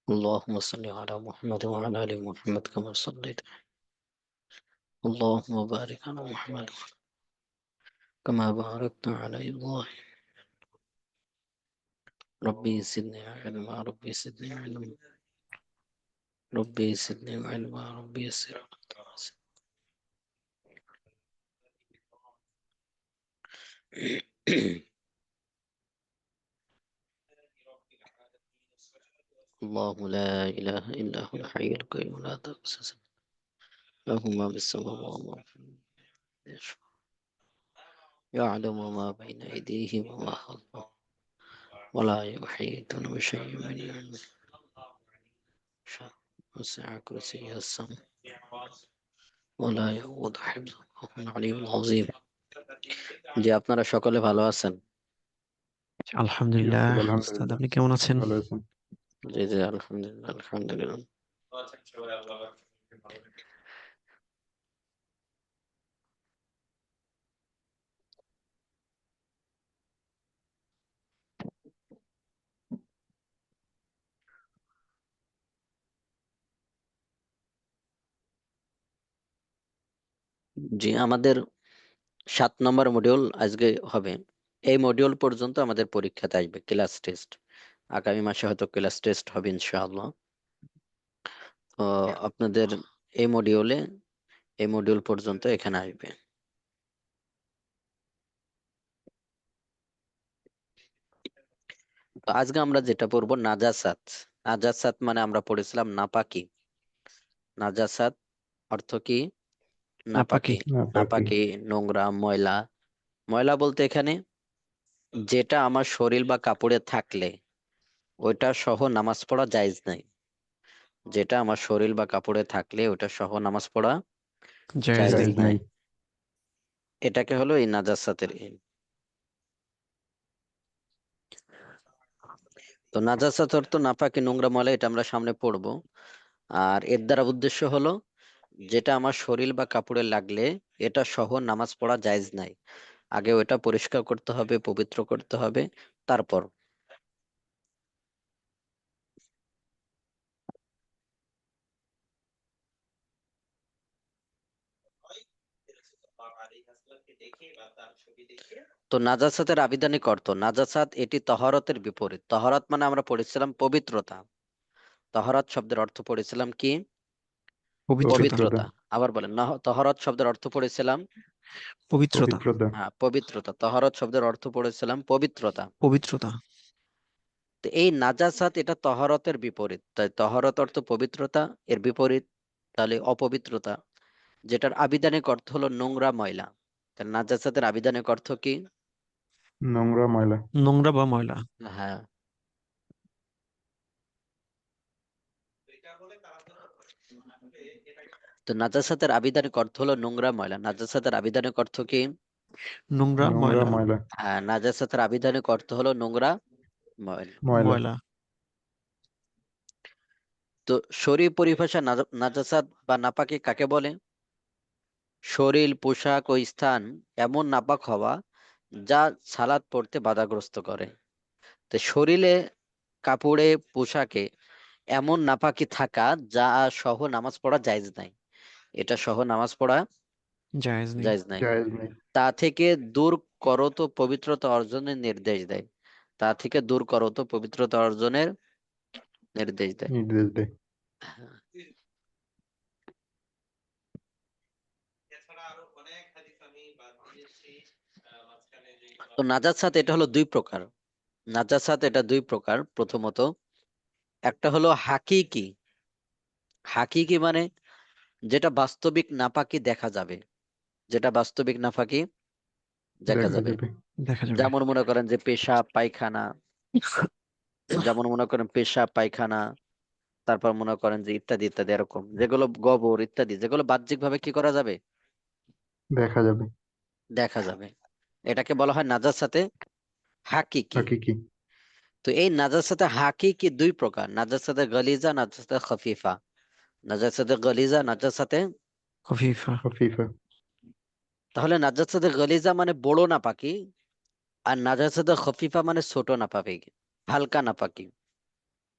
اللهم صل على محمد وعلى آل محمد كما صليت. اللهم بارك على محمد كما باركت على إبراهيم. ربي زدني علما، ربي زدني علما، ربي زدني علما، ربي يسر. الله لا إله إلا هو الحي القيوم لا تأخذه له ما بالسماوات وما في الأرض. يعلم ما بين أيديهم وما خلفهم ولا يحيطون بشيء من علمه. وسع كرسيه السماء ولا يؤوده حفظهما وهو العلي العظيم. জি, আপনারা সকলে ভালো আছেন? আলহামদুলিল্লাহ। উস্তাদ, আলহামদুলিল্লাহ, আপনি কেমন আছেন? ভালো আছেন? জি জি, আলহামদুলিল্লাহ আলহামদুলিল্লাহ। জি, আমাদের 7 নম্বর মডিউল আজকে হবে। এই মডিউল পর্যন্ত আমাদের পরীক্ষাতে আসবে ক্লাস টেস্ট। আগামী মাসে হয়তো ক্লাস টেস্ট হবে ইনশাআল্লাহ। তো আপনাদের এই মডিউল পর্যন্ত এখানে আসবে। তো আজকে আমরা যেটা পড়বো নাজাসাত। নাজাসাত মানে আমরা পড়েছিলাম নাপাকি। নাজাসাত অর্থ কি? নাপাকি। নাপাকি। নাপাকি। নাপাকি নোংরা, ময়লা। ময়লা বলতে এখানে যেটা আমার শরীর বা কাপড়ে থাকলে ওইটা সহ নামাজ পড়া জায়েজ নাই। যেটা আমার শরীর বা কাপড়ে থাকলে ওটা সহ নামাজ পড়া জায়েজ জায়েজ নেই। জায়েজ নাই। নাই। এটাকে হলো এই নাজাসাতের তো নাজাসাত অর্থ নাপাকি, নোংরা, ময়লা, এটা আমরা সামনে পড়বো। আর এর দ্বারা উদ্দেশ্য হলো যেটা আমার শরীর বা কাপড়ে লাগলে এটা সহ নামাজ পড়া জায়েজ নাই। আগে ওটা পরিষ্কার করতে হবে, পবিত্র করতে হবে, তারপর। তো নাজাসাতের আবিধানিক অর্থ, নাজাসাত এটি তহরতের বিপরীত। তহরত মানে আমরা পড়েছিলাম পবিত্রতা। তহরত শব্দের অর্থ পড়েছিলাম কি? পবিত্রতা। পবিত্রতা। আবার বলেন, তহরত শব্দের অর্থ পড়েছিলাম পবিত্রতা। পবিত্রতা। হ্যাঁ পবিত্রতা। তহরত শব্দের অর্থ পড়েছিলাম পবিত্রতা। পবিত্রতা। তো এই নাজাসাত এটা তহরতের বিপরীত। তাই তহরত অর্থ পবিত্রতা, এর বিপরীত তাহলে অপবিত্রতা, যেটার আবিধানিক অর্থ হলো নোংরা, ময়লা। তাহলে নাজাসাতের আবিধানিক অর্থ কি? নোংরা, ময়লা। নোংরা বা ময়লা। হ্যাঁ। তো নাজাসাতের আবিধানিক অর্থ হলো নোংরা, ময়লা। নাজাসাতের আবিধানিক অর্থ কি? নোংরা, নোংরা, ময়লা। ময়লা। হ্যাঁ, নাজাসাতের আবিধানিক অর্থ হলো নোংরা, ময়লা। ময়লা। ময়লা। তো শরীর পরিভাষা নাজাসাত বা নাপাকি কাকে বলে? শরীর, পোশাক ও স্থান এমন নাপাক হওয়া যা সালাত পড়তে বাধাগ্রস্ত করে। তো শরীরে, কাপড়ে, পোশাকে এমন নাপাকি থাকা যা সহ নামাজ পড়া জায়েজ নাই। এটা সহ নামাজ পড়া জায়েজ নেই। জায়েজ নাই। জায়েজ নেই। তা থেকে দূর করো তো পবিত্রতা অর্জনের নির্দেশ দেয়। তা থেকে দূর করো তো পবিত্রতা অর্জনের নির্দেশ দেয়। নির্দেশ দেয়। তো নাজাসাত এটা হলো দুই প্রকার। নাজাসাত এটা দুই প্রকার। প্রথমত একটা হলো হাকিকি। হাকিকি মানে যেটা বাস্তবিক নাপাকি দেখা যাবে। যেটা বাস্তবিক নাপাকি দেখা দেখা যাবে। যাবে। দেখা যাবে। যেমন মনে করেন যে পেশাব, পায়খানা। যেমন মনে করেন পেশাব, পায়খানা, তারপর মনে করেন যে ইত্যাদি ইত্যাদি, এরকম যেগুলো গোবর ইত্যাদি, যেগুলো বাহ্যিক ভাবে কি করা যাবে? দেখা যাবে। দেখা যাবে। এটাকে বলা হয় নাজাসাতে হাকিকি। হাকিকি। তো এই নাজাসাতে হাকিকি দুই প্রকার, নাজাসাতে গলিজা, নাজাসাতে খফিফা। নাজাসাতে গলিজা, নাজাসাতে খফিফা। খফিফা। তাহলে নাজাসাতে গলিজা মানে বড় নাপাকি, আর নাজাসাতে খফিফা মানে ছোট নাপাকি, হালকা নাপাকি।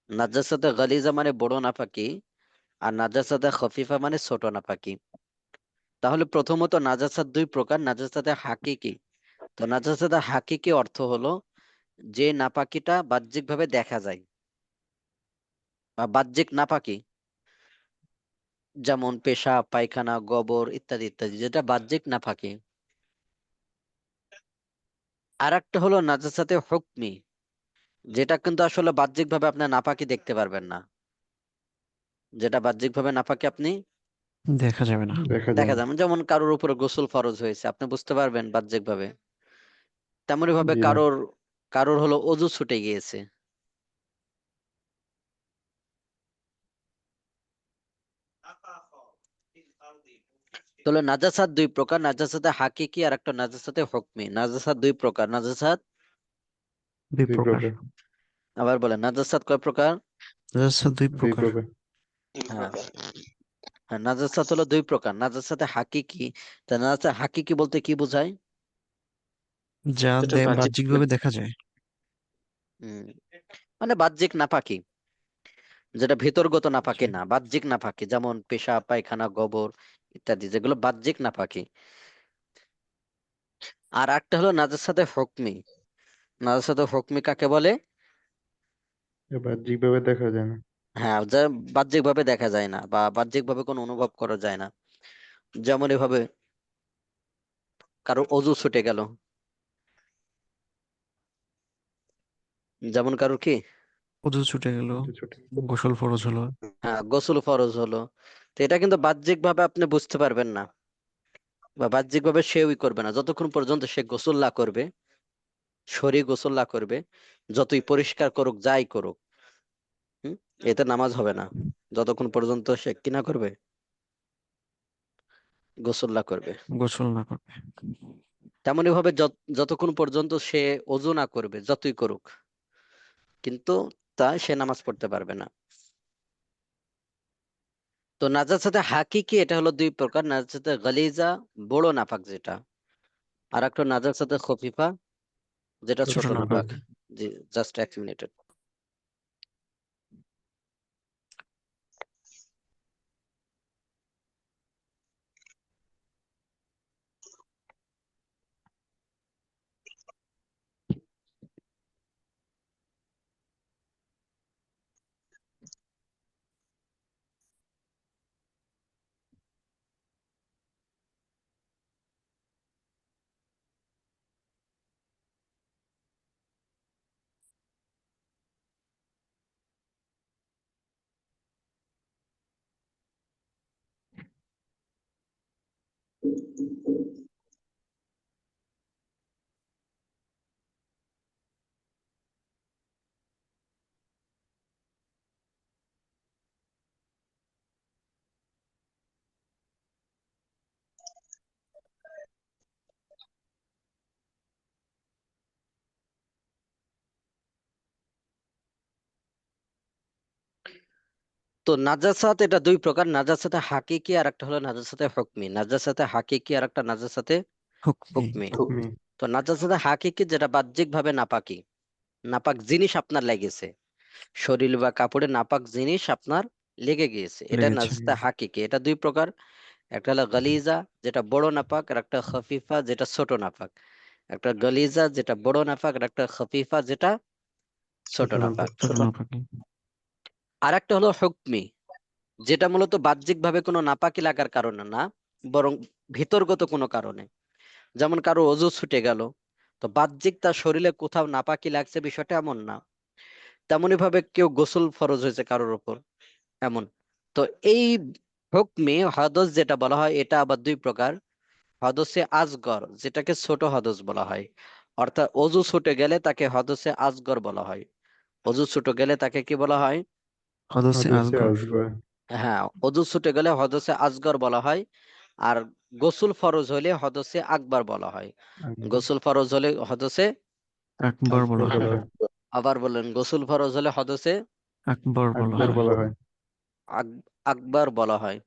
নাজাসাতে গালিজা মানে বড় নাপাকি, আর নাজাসাতে খফিফা মানে ছোট নাপাকি। তাহলে প্রথমত নাজাসাত দুই প্রকার, নাজাসাতে হাকিকি। তো নাজাসাতে হাকিকি অর্থ হলো যে নাপাকিটা বাহ্যিকভাবে দেখা যায়, বা বাহ্যিক নাপাকি, যেমন পেশাব, পায়খানা, গোবর ইত্যাদি ইত্যাদি, যেটা বাহ্যিক নাপাকি। আর একটা হলো নাজাসাতে হুকমি, যেটা কিন্তু আসলে বাহ্যিকভাবে আপনার নাপাকি দেখতে পারবেন না, যেটা বাহ্যিকভাবে নাপাকি আপনি দেখা যাবে না। দেখা যায় দেখা না। যায় না। যেমন কারোর উপরে গোসল ফরজ হয়েছে, আপনি বুঝতে পারবেন বাহ্যিকভাবে। তেমনি ভাবে জি না। কারোর কারোর হলো অজু ছুটে গিয়েছে। তাহলে নাজাসাত দুই প্রকার, নাজাসাতে হাকিকি আর একটা নাজাসাতে হুকমি। নাজাসাত দুই প্রকার, নাজাসাত দুই দুই প্রকার। প্রকার। আবার বলেন, নাজাসাত কয় প্রকার? নাজাসাত দুই দুই প্রকার। প্রকার। হ্যাঁ, হ্যাঁ, নাজাসাত হলো দুই প্রকার, নাজাসাতে হাকিকি। তা নাজাসাত হাকিকি বলতে কি বোঝায়? যা যেটা বাহ্যিক বাহ্যিকভাবে দেখা যায়। উম, মানে বাহ্যিক নাপাকি, যেটা ভেতরগত নাপাকি জি। না, বাহ্যিক নাপাকি, যেমন পেশাব, পায়খানা, গোবর ইত্যাদি, যেগুলো বাহ্যিক নাপাকি। আর একটা হলো নাজাসাতে হুকমি। নাজাসাতে হুকমি কাকে বলে? বাহ্যিক ভাবে দেখা যায় না। হ্যাঁ, যা বাহ্যিক ভাবে দেখা যায় না, বা বাহ্যিক ভাবে কোনো অনুভব করা যায় না। যেমন এভাবে কারো অজু ছুটে গেল, যেমন কারোর কি, অজু ছুটে গেল, একটু ছোট। গোসল ফরজ হলো। হ্যাঁ, গোসল ফরজ হলো। তো এটা কিন্তু বাহ্যিক ভাবে আপনি বুঝতে পারবেন না, বা বাহ্যিক ভাবে সে ওই করবে না যতক্ষণ পর্যন্ত সে গোসল না করবে, শরীর গোসল না করবে, যতই পরিষ্কার করুক, যাই করুক, হুম, এতে নামাজ হবে না যতক্ষণ পর্যন্ত সে কি না করবে, গোসল না করবে। গোসল না করবে। তেমনি ভাবে যতক্ষণ পর্যন্ত সে ওযু না করবে, যতই করুক, কিন্তু তা সে নামাজ পড়তে পারবে না। তো নাজাসাতে হাকিকি এটা হলো দুই প্রকার, নাজাসাতে গালিজা বড় নাপাক যেটা, আর একটা নাজাসাতে খফিফা, যেটা ছোট ছোট ছোট নাপাক। নাপাক। জি, জাস্ট এক মিনিট। তো নাজাসাত এটা দুই প্রকার, নাজাসাতে হাকিকি আর একটা হলো নাজাসাতে হুকমি। নাজাসাতে হাকিকি আর একটা নাজাসাতে হুকমি। হুকমি। হুকমি। তো নাজাসাতে হাকিকি যেটা বাহ্যিক ভাবে নাপাকি, নাপাক জিনিস আপনার লেগেছে, শরীর বা কাপড়ে নাপাক জিনিস আপনার লেগে গিয়েছে, এটা লেগেছে। নাজাসাতে হাকিকি। এটা দুই প্রকার, একটা হলো গালিজা যেটা বড় নাপাক, আর একটা খফিফা যেটা ছোট নাপাক। একটা গালিজা যেটা বড় নাপাক, আর একটা খফিফা যেটা ছোট ছোট নাম্বার। নাপাক। ছোট নাপাক। আর একটা হলো হুকমি, যেটা মূলত বাহ্যিক ভাবে কোনো নাপাকি লাগার কারণে না, বরং ভিতরগত কোনো কারণে। যেমন কারো অজু ছুটে গেল, তো বাহ্যিক তার শরীরে কোথাও নাপাকি লাগছে বিষয়টা এমন না। তেমনি ভাবে কেউ গোসল ফরজ হয়েছে কারোর উপর, এমন। তো এই হুকমে হদস যেটা বলা হয়, এটা আবার দুই প্রকার। হদসে আজগর, যেটাকে ছোট হদস বলা হয়, অর্থাৎ অজু ছুটে গেলে তাকে হদসে আজগর বলা হয়। অজু ছুটে গেলে তাকে কি বলা হয়? হদসে হাদসে আসগর। আসগর। হ্যাঁ, অজু ছুটে গেলে হদসে আসগর বলা হয়। আর গোসল ফরজ হলে হদসে আকবার বলা হয়। গোসল ফরজ হলে হদসে, আকবর আকবর বলা বলা হয়। হয়। আবার বললেন, গোসল ফরজ হলে হদসে আকবর বলা আকবর হয়। বলা হয়। আকবার বলা হয়।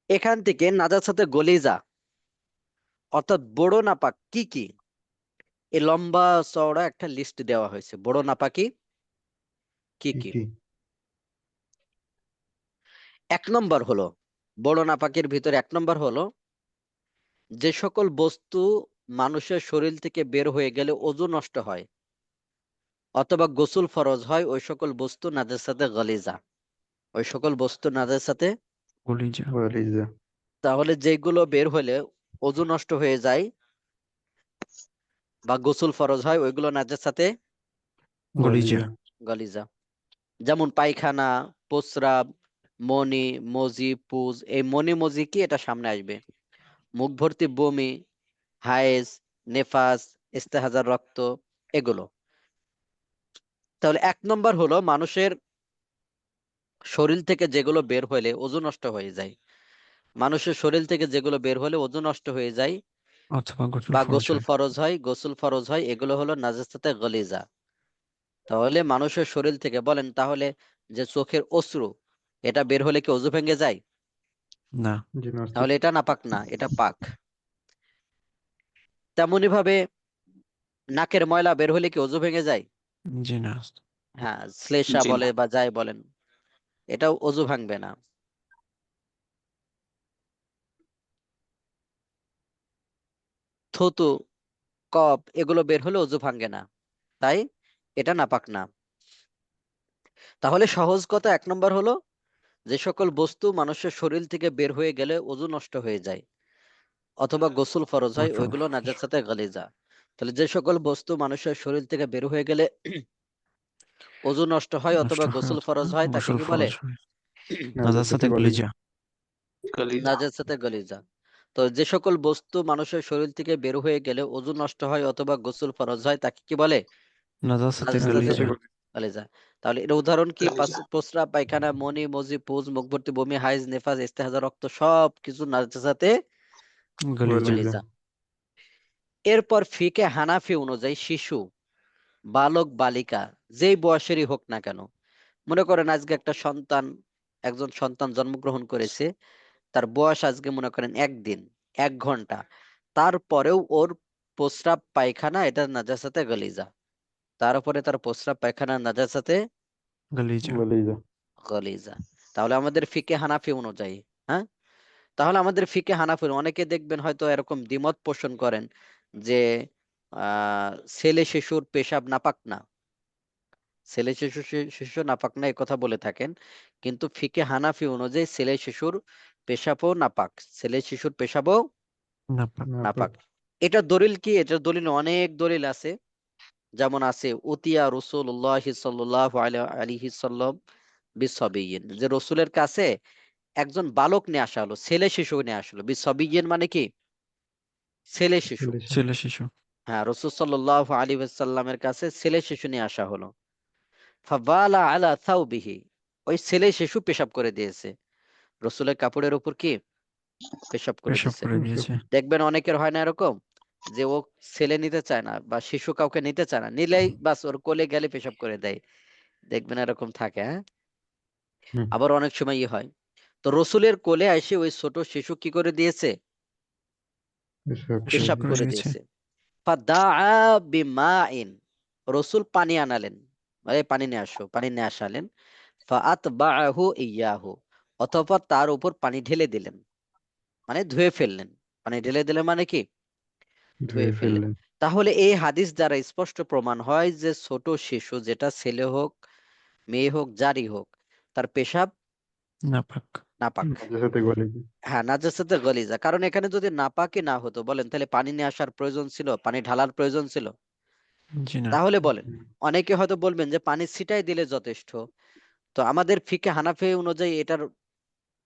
এখান থেকে নাজাসাতে গলিজা অর্থাৎ বড় নাপাক কি কি, এই লম্বা চওড়া একটা লিস্ট দেওয়া হয়েছে। বড় নাপাকি কি কি কি? কি? 1 নম্বর হলো, বড় নাপাকের ভিতরে 1 নম্বর হলো, যে সকল বস্তু মানুষের শরীর থেকে বের হয়ে গেলে ওযু নষ্ট হয় অথবা গোসল ফরজ হয়, ওই সকল বস্তু নাজাসাতে গলিজা, ওই সকল বস্তু নাজাসাতে। কলিজা। ওয়ালিজা। তাহলে যেগুলো বের হলে ওযু নষ্ট হয়ে যায় বা গোসল ফরজ হয়, ওইগুলো নাজাসাতে গলিজা। ওয়ালিজা। গলিজা। যেমন পায়খানা, প্রস্রাব, মনি, মজি, পুজ। এই মনি মজি কি, এটা সামনে আসবে। মুখ ভর্তি বমি, হায়েজ, নেফাস, ইস্তেহাজার রক্ত, এগুলো। তাহলে 1 নম্বর হলো মানুষের শরীর থেকে যেগুলো বের হলে ওযু নষ্ট হয়ে যায়, মানুষের শরীর থেকে যেগুলো বের হলে ওযু নষ্ট হয়ে যায় অথবা গোসল বা ফরজ গোসল হয়। ফরজ হয়, গোসল ফরজ হয়, এগুলো হলো নাজাসাতে গলিজা। তাহলে মানুষের শরীর থেকে, বলেন তাহলে, যে চোখের অশ্রু, এটা বের হলে কি ওযু ভেঙে যায়? না। জি না উস্তাদ। তাহলে এটা নাপাক না, এটা পাক। তেমনি ভাবে নাকের ময়লা বের হলে কি ওযু ভেঙে যায়? জি না। হ্যাঁ, শ্লেষা জি বলে না। বা যাই বলেন, এটাও ওযু ভাঙবে না। থুতু, কফ, এগুলো বের হলে ওযু ভাঙে না, তাই এটা নাপাক না। তাহলে সহজ কথা, 1 নম্বর হলো, যে সকল বস্তু মানুষের শরীর থেকে বের হয়ে গেলে ওযু নষ্ট হয়ে যায় অথবা গোসল ফরজ হয়, অথবা ওইগুলো নাজাসাতে গালিজা। তাহলে যে সকল বস্তু মানুষের শরীর থেকে বের হয়ে গেলে ওযু নষ্ট হয় নষ্ট অথবা হয় গোসল অথবা ফরজ হয়, তাকে গোসল কি বলে? ফরজ হয়। নাজাসাতে নাজাসাতে গলিজা। গলিজা। গলিজা। নাজাসাতে গালিজা। তো যে সকল বস্তু মানুষের শরীর থেকে বের হয়ে গেলে ওযু নষ্ট হয় অথবা গোসল ফরজ হয়, তাকে কি বলে? নাজাসাতে নাজাসাতে নাজাসাতে গলিজা। গালিজা। তাহলে এর উদাহরণ কি? গলিজা। প্রস্রাব, পায়খানা, মনি, মজি, পুজ, মুখ ভর্তি বমি, হাইজ, নেফাজ, ইস্তেহাজা, রক্ত, সব কিছু নাজাসাতে গলিজা। ওয়ালিজা। গালিজা। এরপর ফিকে হানাফি অনুযায়ী শিশু, বালক, বালিকা, যেই বয়সেরই হোক না কেন, মনে করেন আজকে একটা সন্তান, একজন সন্তান জন্মগ্রহণ করেছে, তার বয়স আজকে মনে করেন 1 দিন, 1 ঘন্টা, তারপরেও ওর প্রস্রাব পায়খানা এটা নাজাসাতে গলিজা, তারপরে তার প্রস্রাব পায়খানা নাজাসাতে গলিজা। ওয়ালিজা। গলিজা। তাহলে আমাদের ফিকে হানাফি অনুযায়ী, হ্যাঁ, তাহলে আমাদের ফিকে হানাফি, অনেকে দেখবেন হয়তো এরকম দ্বিমত পোষণ করেন যে ছেলে শিশুর পেশাব নাপাক না, ছেলে শিশু নাপাক না, এই কথা বলে থাকেন। কিন্তু ফিকে হানাফি অনুযায়ী ছেলে শিশুর পেশাবও নাপাক, ছেলে শিশুর পেশাবও নাপাক। নাপাক। নাপাক। এটা দলিল কি? এটা দলিল অনেক দলিল আছে। যেমন আছে, উতিয়া রাসূলুল্লাহ সাল্লাল্লাহু আলাইহি সাল্লাম বিসবিয়্যিন, যে রসুলের কাছে একজন বালক নিয়ে আসা হলো, ছেলে শিশু নিয়ে আসলো। বিসবিয়্যিন মানে কি? ছেলে শিশু। ছেলে শিশু। ছেলে শিশু। হ্যাঁ, রাসূল সাল্লাল্লাহু আলাইহি ওয়াসাল্লামের কাছে ছেলে শিশু নিয়ে আসা হলো। ফাবালা আলা থাওবিহি, ওই ছেলে শিশু পেশাব করে দিয়েছে রসুলের কাপড়ের উপর, কি পেশাব করে পেশাব দিয়েছে। করে দিয়েছে। দেখবেন অনেকের হয় না এরকম, যে ও ছেলে নিতে চায় না বা শিশু কাউকে নিতে চায় না, নিলেই বাস ওর কোলে গেলে পেশাব করে দেয়, দেখবেন এরকম থাকে, হ্যাঁ। হুম। আবার অনেক সময় হয়, তো রসুলের কোলে এসে ওই ছোট শিশু কি করে দিয়েছে? পেশাব করে পেশাব পেশাব করে দিয়েছে। করে দিয়েছে। দিয়েছে। ফাদাআ বিমাইন, রসুল পানি আনালেন, পানি নিয়ে আসো, পানি নিয়ে আসালেন। ফাআতবাআহু ইয়াহু, অতঃপর তার উপর পানি ঢেলে দিলেন, মানে ধুয়ে ফেললেন। পানি ঢেলে দিলেন মানে কি? ধুয়ে ধুয়ে ফেললেন। ফেললেন। তাহলে এই হাদিস দ্বারা স্পষ্ট প্রমাণ হয় যে ছোট শিশু, যেটা ছেলে হোক, মেয়ে হোক, যারই হোক, তার পেশাব নাপাক। নাপাক। নাজাসাতে গলিজা। হ্যাঁ, নাজাসাতে গলিজা। কারণ এখানে যদি নাপাকি না হতো, বলেন তাহলে পানি নিয়ে আসার প্রয়োজন ছিল? পানি ঢালার প্রয়োজন ছিল? জি না। তাহলে বলেন, অনেকে হয়তো বলবেন যে পানি ছিটাই দিলে যথেষ্ট। তো আমাদের ফিকে হানাফি অনুযায়ী এটার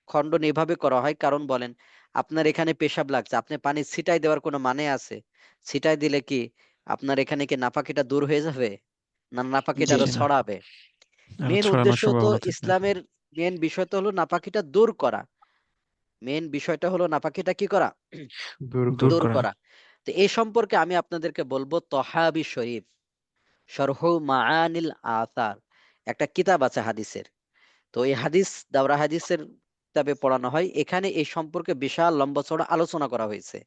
খণ্ডন এভাবে করা হয়, কারণ বলেন, আপনার এখানে পেশাব লাগছে, আপনি পানি ছিটাই দেওয়ার কোনো মানে আছে? ছিটাই দিলে কি আপনার এখানে কি নাপাকিটা দূর হয়ে যাবে, না নাপাকিটা জি আরো জি না। ছড়াবে? আরো মেন ছড়ানোর উদ্দেশ্য তো, সম্ভাবনা থাকে। ইসলামের মেন বিষয় তো হলো নাপাকিটা দূর করা। মেন বিষয়টা হলো নাপাকিটা কি করা? দূর দূর করা। দূর করা। করা। তো এই সম্পর্কে আমি আপনাদেরকে বলবো তহাবি শরীফ, শরহু মাআনিল আসার, একটা কিতাব আছে হাদিসের। তো এই হাদিস দাওরা হাদিসের কিতাবে পড়ানো হয়, এখানে এই সম্পর্কে বিশাল লম্বা চড়া আলোচনা করা হয়েছে।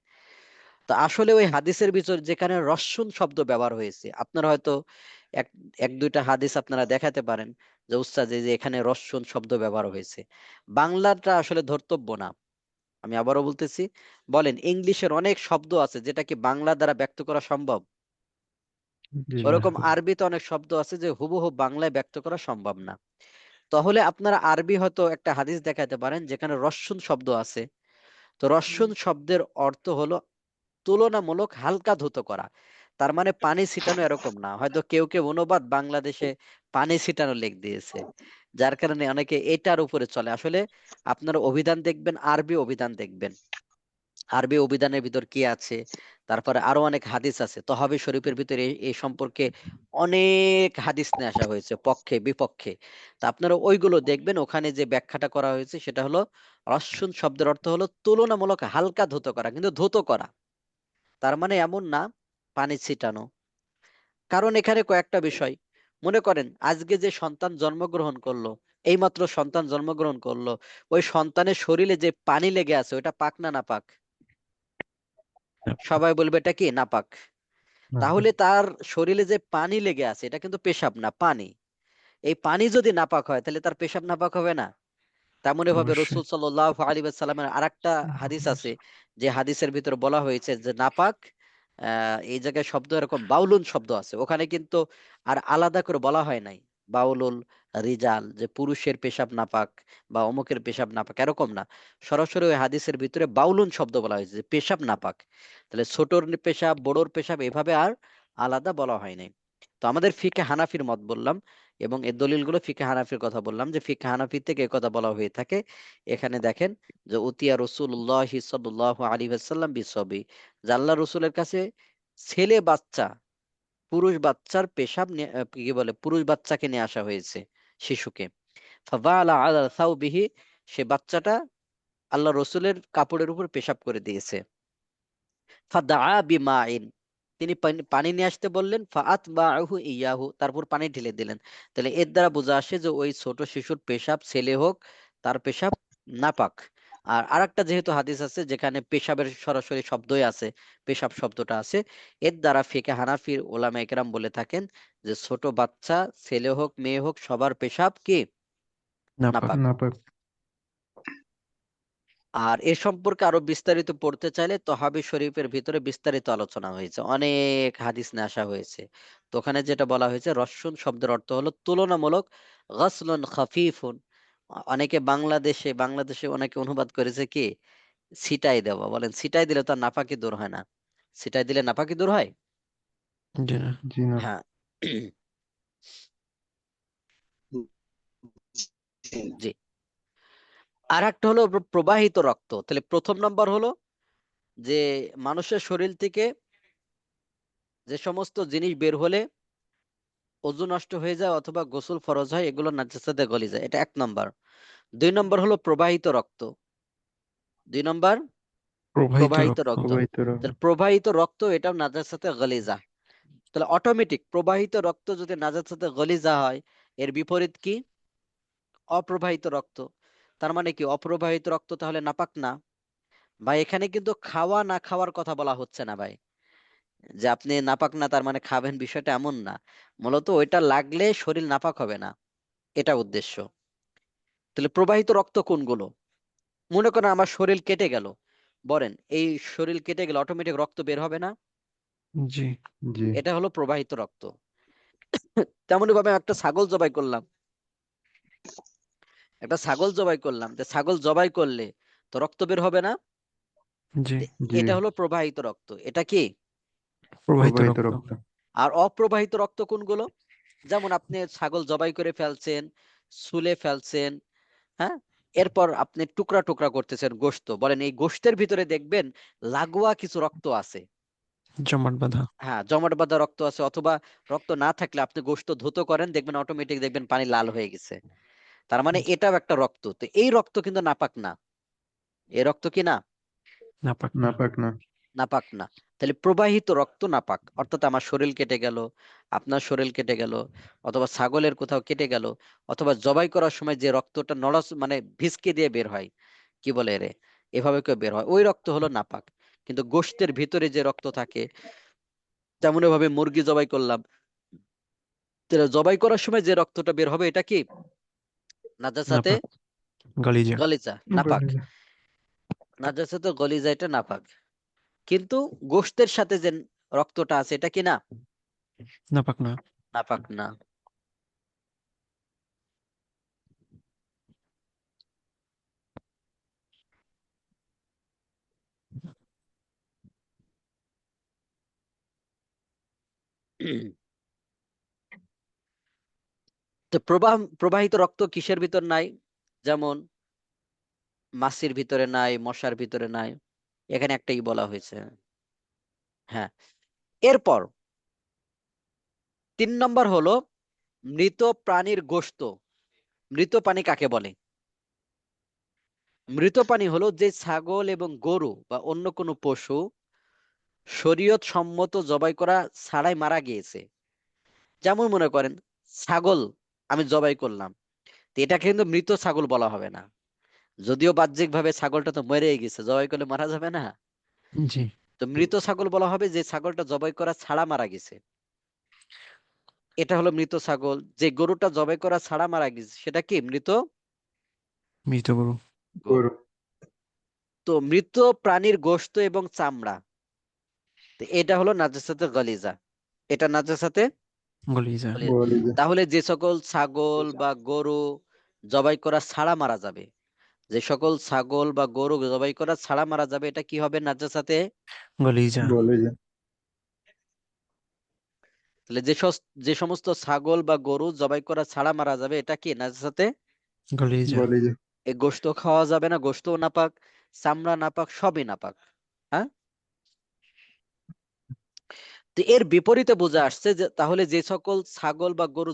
তো আসলে ওই হাদিসের ভিতর যেখানে রসুন শব্দ ব্যবহার হয়েছে, আপনারা হয়তো এক এক দুইটা হাদিস আপনারা দেখাতে পারেন যে উস্তাদ এই যে এখানে রসুন শব্দ ব্যবহার হয়েছে। বাংলাটা আসলে ধর্তব্য না। আমি আবারও বলতেছি, বলেন ইংলিশের অনেক শব্দ আছে যেটা কি বাংলা দ্বারা ব্যক্ত করা সম্ভব? জি না। ওরকম আরবিতে অনেক শব্দ আছে যে হুবহু বাংলায় ব্যক্ত করা সম্ভব না। তাহলে আপনারা আরবি হয়তো একটা হাদিস দেখাতে পারেন যেখানে রসুন শব্দ আছে। তো রসুন শব্দের অর্থ হলো তুলনামূলক হালকা ধুতো করা। তার মানে পানি ছিটানো এরকম না, হয়তো কেউ কেউ অনুবাদ বাংলাদেশে পানি ছিটানো লিখ দিয়েছে, যার কারণে অনেকে এটার উপরে চলে। আসলে আপনারা অভিধান দেখবেন, আরবি অভিধান দেখবেন, আরবি অভিধানের ভিতর কি আছে, তারপরে আরো অনেক হাদিস আছে। তহাবি শরীফের ভিতরে এই সম্পর্কে অনেক হাদিস নিয়ে আসা হয়েছে পক্ষে বিপক্ষে। তা আপনারা ওইগুলো দেখবেন, ওখানে যে ব্যাখ্যাটা করা হয়েছে সেটা হলো রসুন শব্দের অর্থ হলো তুলনামূলক হালকা ধুতো করা, কিন্তু ধুতো করা তার মানে এমন না পানি ছিটানো। কারণ এখানে কয়েকটা বিষয়, মনে করেন আজকে যে সন্তান জন্মগ্রহণ করলো, এইমাত্র সন্তান জন্মগ্রহণ করলো, ওই সন্তানের শরীরে যে পানি লেগে আছে ওটা পাক না নাপাক? নাপাক। সবাই বলবে এটা কি নাপাক। না তাহলে তার শরীরে যে পানি লেগে আছে এটা কিন্তু পেশাব না, পানি। এই পানি যদি নাপাক হয় তাহলে তার পেশাব নাপাক হবে না? তেমনি ভাবে অবশ্যই। রসুল সাল্লাল্লাহু আলাইহি ওয়াসাল্লামের আরেকটা হাদিস আছে, যে হাদিসের ভিতরে বলা হয়েছে যে নাপাক, এই জায়গায় শব্দ এরকম বাউলুন শব্দ আছে, ওখানে কিন্তু আর আলাদা করে বলা হয় নাই বাউলুল রিজাল, যে পুরুষের পেশাব নাপাক বা অমুকের পেশাব নাপাক, এরকম না। সরাসরি ওই হাদিসের ভিতরে বাউলুন শব্দ বলা হয়েছে যে পেশাব নাপাক। তাহলে ছোটর পেশাব বড়োর পেশাব এভাবে আর আলাদা বলা হয় নাই। তো আমাদের ফিকে হানাফির মত বললাম, এবং এর দলিলগুলো ফিকে হানাফির কথা বললাম, যে ফিকে হানাফি থেকে এই কথা বলা হয়ে থাকে। এখানে দেখেন যে উতিয়া রাসূলুল্লাহ সাল্লাল্লাহু আলাইহি ওয়াসাল্লাম বিসবি, যে আল্লাহ রসুলের কাছে ছেলে বাচ্চা, পুরুষ বাচ্চার পেশাব কি বলে, পুরুষ বাচ্চাকে নিয়ে আসা হয়েছে, শিশুকে। ফাবালা আলা সাওবিহি, সে বাচ্চাটা আল্লাহ রসুলের কাপড়ের উপর পেশাব করে দিয়েছে। ফাদাআ বিমাইন, তিনি পানি নিয়ে আসতে বললেন। ফাআতবাহু ইয়াহু, তারপর পানি ঢেলে দিলেন। তাহলে এর দ্বারা বোঝা আসে যে ওই ছোট শিশুর পেশাব, ছেলে হোক, তার পেশাব নাপাক। আর আরেকটা যেহেতু হাদিস আছে যেখানে পেশাবের সরাসরি শব্দই আছে, পেশাব শব্দটা আছে, এর দ্বারা ফিকে হানাফির ওলামা একরাম বলে থাকেন যে ছোট বাচ্চা, ছেলে হোক মেয়ে হোক, সবার পেশাব কি নাপাক। নাপাক। নাপাক। আর এ সম্পর্কে আরো বিস্তারিত পড়তে চাইলে তহাবি শরীফের ভিতরে বিস্তারিত আলোচনা হয়েছে, অনেক হাদিস নিয়ে আসা হয়েছে। তো ওখানে যেটা বলা হয়েছে রসুন শব্দের অর্থ হলো তুলনামূলক, গাসলুন খাফিফুন। অনেকে বাংলাদেশে অনেকে অনুবাদ করেছে কি ছিটাই দেওয়া, বলেন ছিটাই দিলে তো আর নাপাকি দূর হয় না। ছিটাই দিলে নাপাকি দূর হয়? জি না। জি না। হ্যাঁ। জি। আর একটা হলো প্রবাহিত রক্ত। তাহলে প্রথম নাম্বার হলো যে মানুষের শরীর থেকে যে সমস্ত জিনিস বের হলে ওযু নষ্ট হয়ে যায় অথবা গোসল ফরজ হয়, এগুলো নাজাসাতে গলে যায়, এটা 1 নম্বর। 2 নম্বর হলো প্রবাহিত রক্ত। 2 নম্বর প্রবাহিত প্রবাহিত রক্ত। রক্ত। প্রবাহিত তাহলে প্রবাহিত রক্ত এটাও নাজাসাতে গলিজা। তাহলে অটোমেটিক প্রবাহিত রক্ত যদি নাজাসাতে গলিজা হয়, এর বিপরীত কি? অপ্রবাহিত রক্ত। তার মানে কি অপ্রবাহিত রক্ত তাহলে নাপাক না? ভাই এখানে কিন্তু খাওয়া না খাওয়ার কথা বলা হচ্ছে না ভাই, যে আপনি নাপাক না তার মানে খাবেন, বিষয়টা এমন না। মূলত ওইটা লাগলে শরীর নাপাক হবে না, এটা উদ্দেশ্য। তাহলে প্রবাহিত রক্ত কোনগুলো? মনে করেন আমার শরীর কেটে গেল, বলেন এই শরীর কেটে গেলে অটোমেটিক রক্ত বের হবে না? জি। জি। এটা হলো প্রবাহিত রক্ত। তেমনি ভাবে একটা ছাগল জবাই করলাম, তো ছাগল জবাই করলে তো রক্ত বের হবে না? জি। তো জি। এটা হলো প্রবাহিত রক্ত, এটা কি? প্রবাহিত প্রবাহিত রক্ত। রক্ত। আর অপ্রবাহিত রক্ত কোনগুলো? যেমন আপনি ছাগল জবাই করে ফেলছেন, ছুলে ফেলছেন, হ্যাঁ, এরপর আপনি টুকরা টুকরা করতেছেন গোশত, বলেন এই গোশতের ভিতরে দেখবেন লাগোয়া কিছু রক্ত আছে। জমাট বাঁধা। হ্যাঁ, জমাট বাঁধা রক্ত আছে, অথবা রক্ত না থাকলে আপনি গোশত ধুতো করেন, দেখবেন অটোমেটিক দেখবেন পানি লাল হয়ে গেছে। তার মানে জি। এটাও একটা রক্ত। তো এই রক্ত কিন্তু নাপাক না, এই রক্ত কি না? নাপাক না। নাপাক না। নাপাক না। তাহলে প্রবাহিত রক্ত নাপাক, অর্থাৎ আমার শরীর কেটে গেল, আপনার শরীর কেটে গেল, অথবা ছাগলের কোথাও কেটে গেল, অথবা জবাই করার সময় যে রক্তটা মানে ভিসকে দিয়ে বের হয়, কি বলে এরে, এভাবে কেউ বের হয়, ওই রক্ত হলো নাপাক। কিন্তু গোশতের ভিতরে যে রক্ত থাকে, যেমন এভাবে মুরগি জবাই করলাম, তাহলে জবাই করার সময় যে রক্তটা বের হবে এটা কি নাজাসাতে নাপাক গালিজা গলিজা, নাপাক। গলিজা। নাজাসাতে গলিজা, এটা নাপাক। কিন্তু গোশতের সাথে যে রক্তটা আছে এটা কি না, নাপাক না নাপাক না। তো প্রবাহিত রক্ত কিসের ভিতর নাই? যেমন মাছির ভিতরে নাই, মশার ভিতরে নাই, এখানে একটাই বলা হয়েছে। হ্যাঁ, এরপর 3 নম্বর হলো মৃত প্রাণীর গোশত। মৃত প্রাণী কাকে বলে? মৃত প্রাণী হলো যে ছাগল এবং গরু বা অন্য কোনো পশু শরীয়ত সম্মত জবাই করা ছাড়াই মারা গিয়েছে। যেমন মনে করেন ছাগল আমি জবাই করলাম, তো এটা কিন্তু মৃত ছাগল বলা হবে না, যদিও বাহ্যিক ভাবে ছাগলটা তো মরেই গেছে, জবাই করলে মারা যাবে না। জি তো মৃত ছাগল বলা হবে যে ছাগলটা জবাই করা ছাড়া মারা গেছে, এটা হলো মৃত ছাগল। যে গরুটা জবাই করা ছাড়া মারা গেছে সেটা কি মৃত মৃত গরু গরু। গরু। তো মৃত প্রাণীর গোশত এবং চামড়া, তো এটা হলো নাজাসাতে গলিজা, এটা নাজাসাতে গলিজা গলিজা। গলিজা। তাহলে যে সকল ছাগল বা গরু জবাই করা ছাড়া মারা যাবে, যে সকল ছাগল বা গরু জবাই করা ছাড়া মারা যাবে, এটা কি হবে নাজাসাতে। গলিজা গলিজা। তাহলে যে সমস্ত ছাগল বা গরু জবাই করা ছাড়া মারা যাবে এটা কি নাজাসাতে। গলিজা গলিজা। এই গোশত খাওয়া যাবে না, গোশতও নাপাক, চামড়া নাপাক, সবই নাপাক। হ্যাঁ, তো এর বিপরীতে বোঝা আসছে যে তাহলে যে সকল ছাগল বা গরু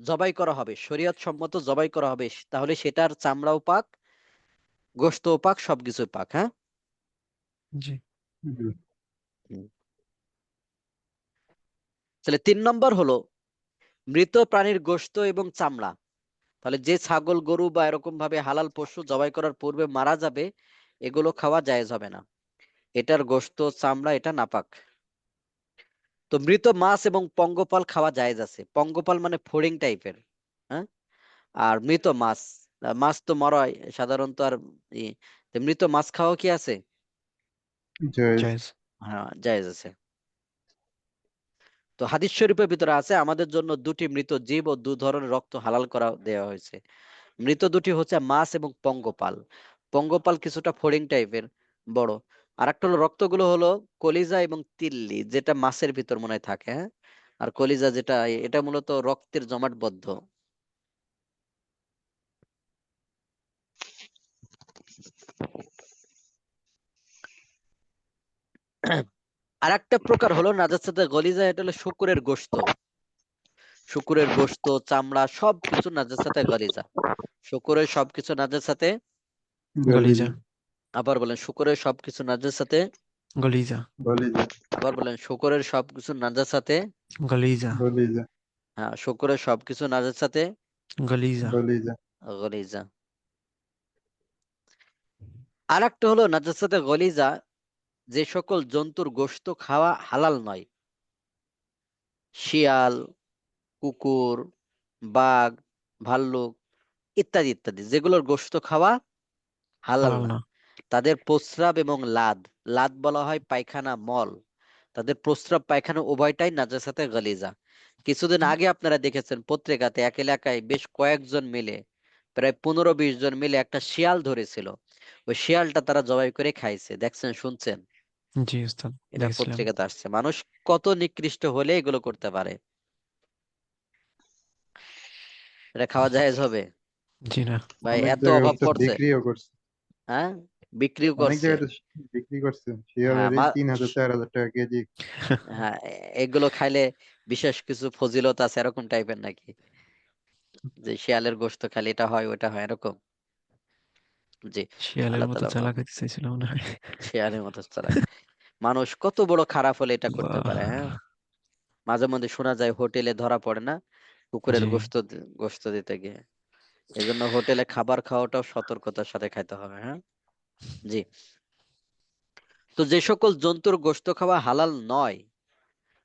জবাই করা হবে, শরীয়ত সম্মত জবাই করা হবে, তাহলে সেটার চামড়াও পাক, গোশতও পাক, সবকিছু পাক। হ্যাঁ, জি জি। হুম। তাহলে 3 নম্বর হলো মৃত প্রাণীর গোশত এবং চামড়া। তাহলে যে ছাগল গরু বা এরকম ভাবে হালাল পশু জবাই করার পূর্বে মারা যাবে, এগুলো খাওয়া জায়েজ হবে না, এটার গোশত চামড়া এটা নাপাক। তো মৃত মাছ এবং পঙ্গপাল খাওয়া জায়েজ আছে। পঙ্গপাল মানে ফড়িং টাইপের। হ্যাঁ, আর মৃত মাছ, মাছ তো মরাই সাধারণত, আর ই, তো মৃত মাছ খাওয়া কি আছে? জায়েজ। জায়েজ হ্যাঁ, জায়েজ আছে। তো হাদিস শরীফের ভিতরে আছে আমাদের জন্য 2টি মৃত জীব ও 2 ধরনের রক্ত হালাল করা দেওয়া হয়েছে। মৃত দুটি হচ্ছে মাছ এবং পঙ্গপাল। পঙ্গপাল কিছুটা ফড়িং টাইপের, বড়। আর একটা হলো রক্তগুলো হলো কলিজা এবং তিল্লি, যেটা মাছের ভিতর মনে হয় থাকে। হ্যাঁ, আর কলিজা যেটা, এটা মূলত রক্তের জমাটবদ্ধ। আর একটা প্রকার হলো নাজাসাতে গলিজা, এটা হলো শুকুরের গোশত। শুকুরের গোশত, চামড়া সবকিছু নাজাসাতে গলিজা। শুকুরের সবকিছু নাজাসাতে, গলিজা গলিজা। আবার বলেন শুকুরের সবকিছু নাজাসাতে, গলিজা গলিজা। আবার বলেন শুকুরের সবকিছু নাজাসাতে। গলিজা গলিজা। হ্যাঁ, শুকুরের সবকিছু নাজাসাতে গলিজা গলিজা। গলিজা। আর একটা হলো নাজাসাতে গলিজা, যে সকল জন্তুর গোশত খাওয়া হালাল নয়, শিয়াল, কুকুর, বাঘ, ভাল্লুক ইত্যাদি ইত্যাদি, যেগুলোর গোশত খাওয়া হালাল হালাল না, না তাদের প্রস্রাব এবং লাদ, লাদ বলা হয় পায়খানা, মল, তাদের প্রস্রাব পায়খানা উভয়টাই নাজাসাতে গলিজা। কিছুদিন আগে আপনারা দেখেছেন পত্রিকাতে এক এলাকায় বেশ কয়েকজন মিলে, প্রায় 15-20 জন মিলে একটা শিয়াল ধরেছিল, ওই শিয়ালটা তারা জবাই করে খাইছে, দেখছেন শুনছেন? জি উস্তাদ এটা দেখছিলাম পত্রিকাতে আসছে। মানুষ কত নিকৃষ্ট হলে এগুলো করতে পারে, এটা খাওয়া জায়েজ হবে? জি না ভাই অনেক এত জায়গায় অভাব উস্তাদ পড়ছে। বিক্রিও করছে। হ্যাঁ, বিক্রিও অনেক করছে। জায়গায় তো বিক্রি করছে হ্যাঁ, শিয়ালের এই 3000 4000 টাকা কেজি। হ্যাঁ, এগুলো খাইলে বিশেষ কিছু ফজিলত আছে এরকম টাইপের নাকি, যে শিয়ালের গোশত খালি এটা হয় ওটা হয় এরকম? জি, শিয়ালের আল্লাহ মতো তাআলা চালাক হইতে চাইছিল মনে হয়। শেয়ালের মতো চালাক। মানুষ কত বড় খারাপ হলে এটা করতে আল্লাহ। পারে, হ্যাঁ? মাঝে মধ্যে শোনা যায় হোটেলে ধরা পড়ে না কুকুরের জি, গোশত দিতে গিয়ে। এজন্য হোটেলে খাবার খাওয়াটাও সতর্কতার সাথে খাইতে হবে, হ্যাঁ? জি। তো যে সকল জন্তুর গোশত খাওয়া হালাল নয়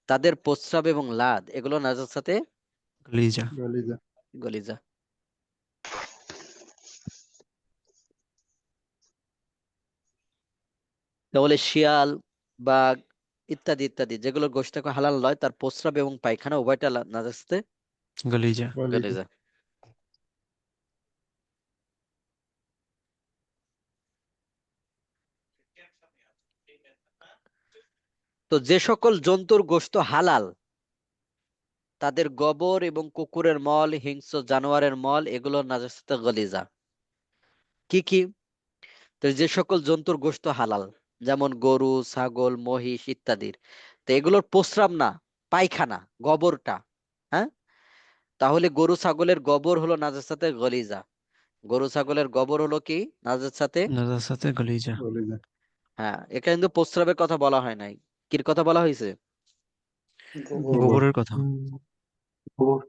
তাদের প্রস্রাব এবং লাদ এগুলো নাজাসাতে গলিজা। গলিজা। গলিজা। তাহলে শিয়াল, বাঘ ইত্যাদি ইত্যাদি যেগুলো গোশত খাওয়া হালাল নয় তার প্রস্রাব এবং পায়খানা উভয়টা নাজাসাতে গলিজা। গলিজা। গলিজা। তো যে সকল জন্তুর গোশত হালাল তাদের গোবর এবং কুকুরের মল, হিংস্র জানোয়ারের মল এগুলো নাজাসাতে গলিজা। কি কি? তো যে সকল জন্তুর গোশত হালাল, যেমন গরু, ছাগল, মহিষ ইত্যাদির, তো এগুলোর প্রস্রাব না, পায়খানা, গোবরটা, হ্যাঁ? তাহলে গরু ছাগলের গোবর হলো নাজাসাতে গলিজা। গরু ছাগলের গোবর হলো কি নাজাসাতে? নাজাসাতে গলিজা। গলিজা। হ্যাঁ, এখানে কিন্তু প্রস্রাবের কথা বলা হয় নাই। কির কথা বলা হয়েছে? গোবর। গোবরের কথা। গোবর।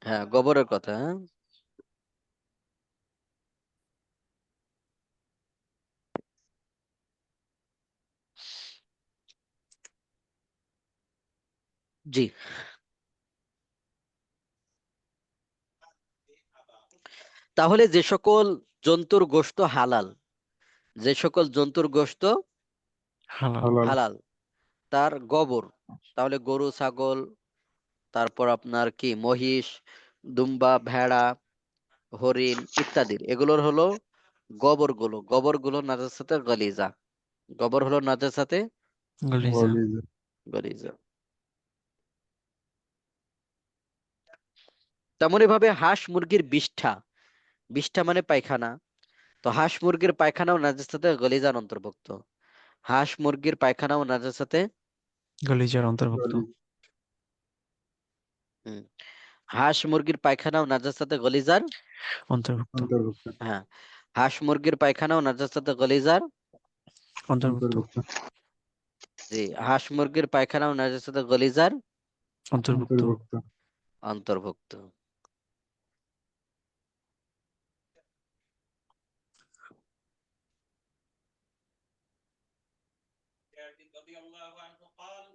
হ্যাঁ, গোবরের কথা, হ্যাঁ? জি। তাহলে যে সকল জন্তুর গোশত হালাল, যে সকল জন্তুর গোশত হালাল। হালাল। হালাল তার গোবর, তাহলে গরু ছাগল, তারপর আপনার কি মহিষ, দুম্বা, ভেড়া, হরিণ ইত্যাদির এগুলোর হলো গোবরগুলো নাজাসাতে গলিজা। গোবর হলো নাজাসাতে গলিজা। গলিজা। গলিজা। তেমনি ভাবে হাঁস মুরগির বিষ্ঠা, বিষ্ঠা মানে পায়খানা, তো হাঁস মুরগির পায়খানাও নাজাসাতে গলিজার অন্তর্ভুক্ত। হাঁস মুরগির পায়খানাও নাজাসাতে গলিজার অন্তর্ভুক্ত। গলিজা। হুম, হাঁস মুরগির পায়খানাও নাজাসাতে গলিজার, অন্তর্ভুক্ত। অন্তর্ভুক্ত। হ্যাঁ, হাঁস মুরগির পায়খানাও নাজাসাতে গলিজার, অন্তর্ভুক্ত। অন্তর্ভুক্ত। জি, হাঁস মুরগির পায়খানাও নাজাসাতে গলিজার অন্তর্ভুক্ত। অন্তর্ভুক্ত। অন্তর্ভুক্ত। رضي الله عنه قال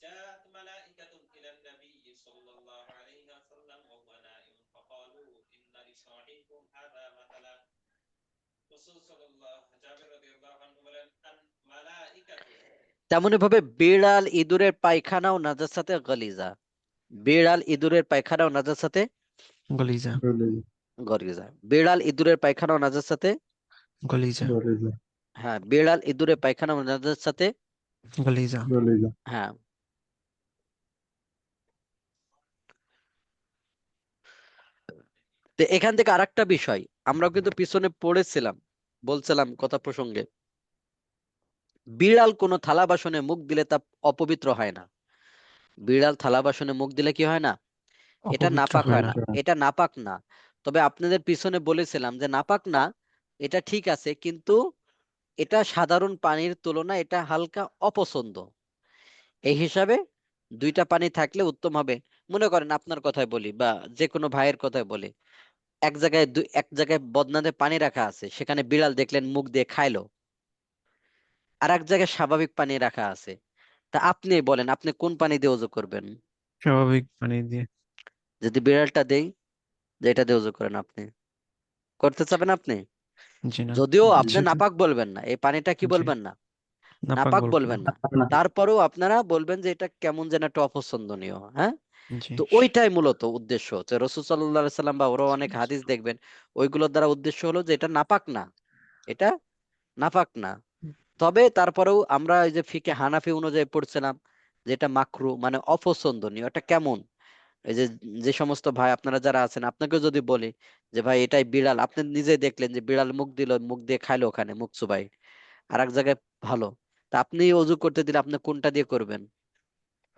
جاءت ملائكة إلى النبي صلى الله عليه وسلم وهو نائم فقالوا إن لصاحبكم هذا مثلا رسول صلى الله جابر رضي الله عنه বলেন أن ملائكة তেমনি ভাবে বিড়াল ইঁদুরের পায়খানাও নাজাসাতে গলিজা। বিড়াল ইঁদুরের পায়খানাও নাজাসাতে গলিজা। গলিজা। গলিজা। বিড়াল ইঁদুরের পায়খানাও নাজাসাতে, গলিজা। গলিজা। হ্যাঁ, বিড়াল ইঁদুরের পায়খানাও নাজাসাতে, গলিজা। গলিজা। হ্যাঁ। তো এখান থেকে আরেকটা বিষয় আমরা কিন্তু পিছনে পড়েছিলাম, বলছিলাম কথা প্রসঙ্গে, বিড়াল কোনো থালা বাসনে মুখ দিলে তা অপবিত্র হয় না। বিড়াল থালা বাসনে মুখ দিলে কি হয় না? এটা অপবিত্র নাপাক হয় হয় না। না, এটা নাপাক না। তবে আপনাদের পিছনে বলেছিলাম যে নাপাক না, এটা ঠিক আছে, কিন্তু এটা সাধারণ পানির তুলনায় এটা হালকা অপছন্দ। এই হিসাবে দুইটা পানি থাকলে উত্তম হবে। মনে করেন আপনার কথাই বলি বা যে কোনো ভাইয়ের কথাই বলি, এক জায়গায় বদনাতে পানি রাখা আছে, সেখানে বিড়াল দেখলেন মুখ দিয়ে খাইলো, আর এক জায়গায় স্বাভাবিক পানি রাখা আছে, তা আপনি বলেন আপনি কোন পানি দিয়ে ওযু করবেন? স্বাভাবিক পানি দিয়ে। যদি বিড়ালটা দেই যে এটা দিয়ে ওযু করেন, আপনি করতে চাবেন আপনি? জি না। যদিও জি। আপনি সেটা। নাপাক বলবেন না, এই পানিটা কি জি। বলবেন না, নাপাক নাপাক বলবো না। বলবেন না, তারপরেও আপনারা বলবেন যে এটা কেমন যেন একটা অপছন্দনীয়, হ্যাঁ? জি। তো ওইটাই মূলত উদ্দেশ্য, যে রাসূল সাল্লাল্লাহু আলাইহি সাল্লাম বা ওরা অনেক হাদিস দেখবেন, ওইগুলোর দ্বারা উদ্দেশ্য হলো যে এটা নাপাক না, এটা নাপাক না। তবে তারপরেও আমরা এই যে ফিকে হানাফি অনুযায়ী পড়ছিলাম যেটা মাকরু মানে অপছন্দনীয়, এটা কেমন? এই যে যে সমস্ত ভাই আপনারা যারা আছেন, আপনাকে যদি বলি যে ভাই এটাই বিড়াল, আপনি নিজে দেখলেন যে বিড়াল মুখ দিল, মুখ দিয়ে খাইলো ওখানে মুখ চুবাই, আর এক জায়গায় ভালো, তা আপনি অজু করতে দিলে আপনি কোনটা দিয়ে করবেন?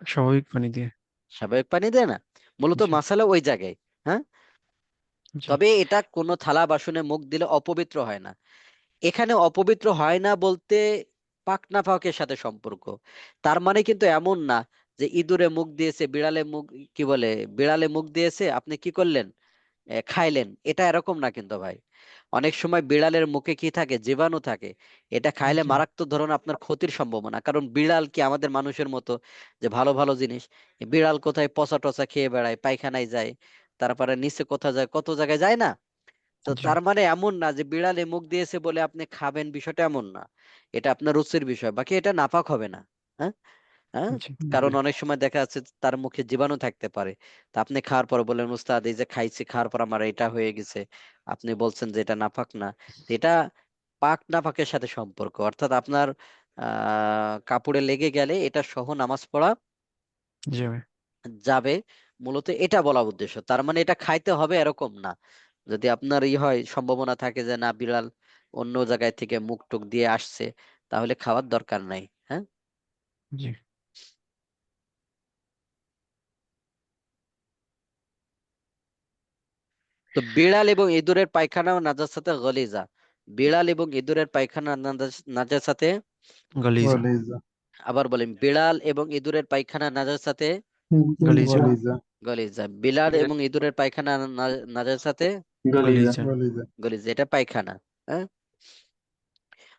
স্বাভাবিক পানি দিয়ে। স্বাভাবিক পানি দিয়ে না, মূলত জি। মাসালা ওই জায়গায়, হ্যাঁ? জি তবে এটা কোনো থালা বাসনে মুখ দিলে অপবিত্র হয় না। এখানে অপবিত্র হয় না বলতে পাক না পাকের সাথে সম্পর্ক। তার মানে কিন্তু এমন না যে ইঁদুরে মুখ দিয়েছে, বিড়ালে মুখ, কি বলে, বিড়ালে মুখ দিয়েছে, আপনি কি করলেন, খাইলেন, এটা এরকম না কিন্তু ভাই। অনেক সময় বিড়ালের মুখে কি থাকে, জীবাণু থাকে। এটা খাইলে জি মারাত্মক ধরনের আপনার ক্ষতির সম্ভাবনা, কারণ বিড়াল কি আমাদের মানুষের মতো যে ভালো ভালো জিনিস, বিড়াল কোথায় পচা টচা খেয়ে বেড়ায়, পায়খানায় যায়, তারপরে নিচে কোথায় যায়, কত জায়গায় যায় না। তো জি তার মানে এমন না যে বিড়ালে মুখ দিয়েছে বলে আপনি খাবেন, বিষয়টা এমন না। এটা আপনার রুচির বিষয়, বাকি এটা নাপাক হবে না। হ্যাঁ, হ্যাঁ, জি কারণ অনেক সময় দেখা যাচ্ছে তার মুখে জীবাণু থাকতে পারে। তা আপনি খাওয়ার পর বলেন, উস্তাদ এই যে খাইছি, খাওয়ার পর আমার এটা হয়ে গেছে, আপনি বলছেন যে এটা নাপাক না। তো এটা পাক নাপাকের সাথে সম্পর্ক, অর্থাৎ আপনার কাপড়ে লেগে গেলে এটা সহ নামাজ পড়া জি ভাই। যাবে। মূলত এটা বলা উদ্দেশ্য, তার মানে এটা খাইতে হবে এরকম না। যদি আপনার হয়, সম্ভাবনা থাকে যে না বিড়াল অন্য জায়গায় থেকে মুখ টুক দিয়ে আসছে, তাহলে খাওয়ার দরকার নাই। হ্যাঁ, জি তো বিড়াল এবং ইঁদুরের পায়খানা নাজাসাতে গলিজা। বিড়াল এবং ইঁদুরের পায়খানা নাজাসাতে, গলিজা গলিজা আবার বলেন, বিড়াল এবং ইঁদুরের পায়খানা নাজাসাতে গলিজা গলিজা গলিজা। বিড়াল এবং ইঁদুরের পায়খানা নাজাসাতে গলিজা গলিজা গলিজা গলিজা, এটা পায়খানা। হ্যাঁ,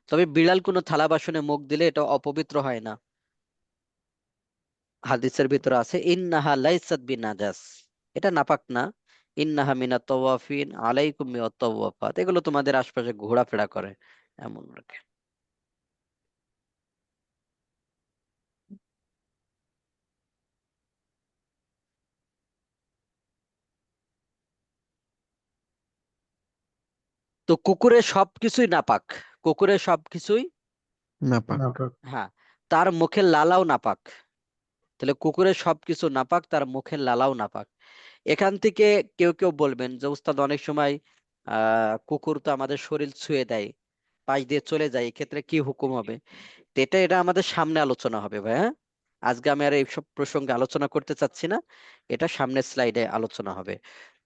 তবে বিড়াল কোনো থালা বাসনে মুখ দিলে এটা অপবিত্র হয় না। হাদিসের ভিতরে আছে ইন্নাহা লাইসাত বিনাজাস, এটা নাপাক না। ইন্নাহা মিনাত তাওয়াফিন আলাইকুম মিনাত তাওয়াফাত, এগুলো তোমাদের আশপাশে ঘোরাফেরা করে, এমন আর কি। তো কুকুরের সবকিছুই নাপাক, কুকুরের সবকিছুই, নাপাক নাপাক হ্যাঁ, তার মুখের লালাও নাপাক। তাহলে কুকুরের সবকিছু নাপাক, তার মুখের লালাও নাপাক। এখান থেকে কেউ কেউ বলবেন যে উস্তাদ অনেক সময় কুকুর তো আমাদের শরীর ছুঁয়ে দেয়, পাশ দিয়ে চলে যায়, এক্ষেত্রে কি হুকুম হবে? তো এটা এটা আমাদের সামনে আলোচনা হবে ভাই। হ্যাঁ, আজকে আমি আর এইসব প্রসঙ্গে আলোচনা করতে চাচ্ছি না, এটা সামনের স্লাইডে আলোচনা হবে।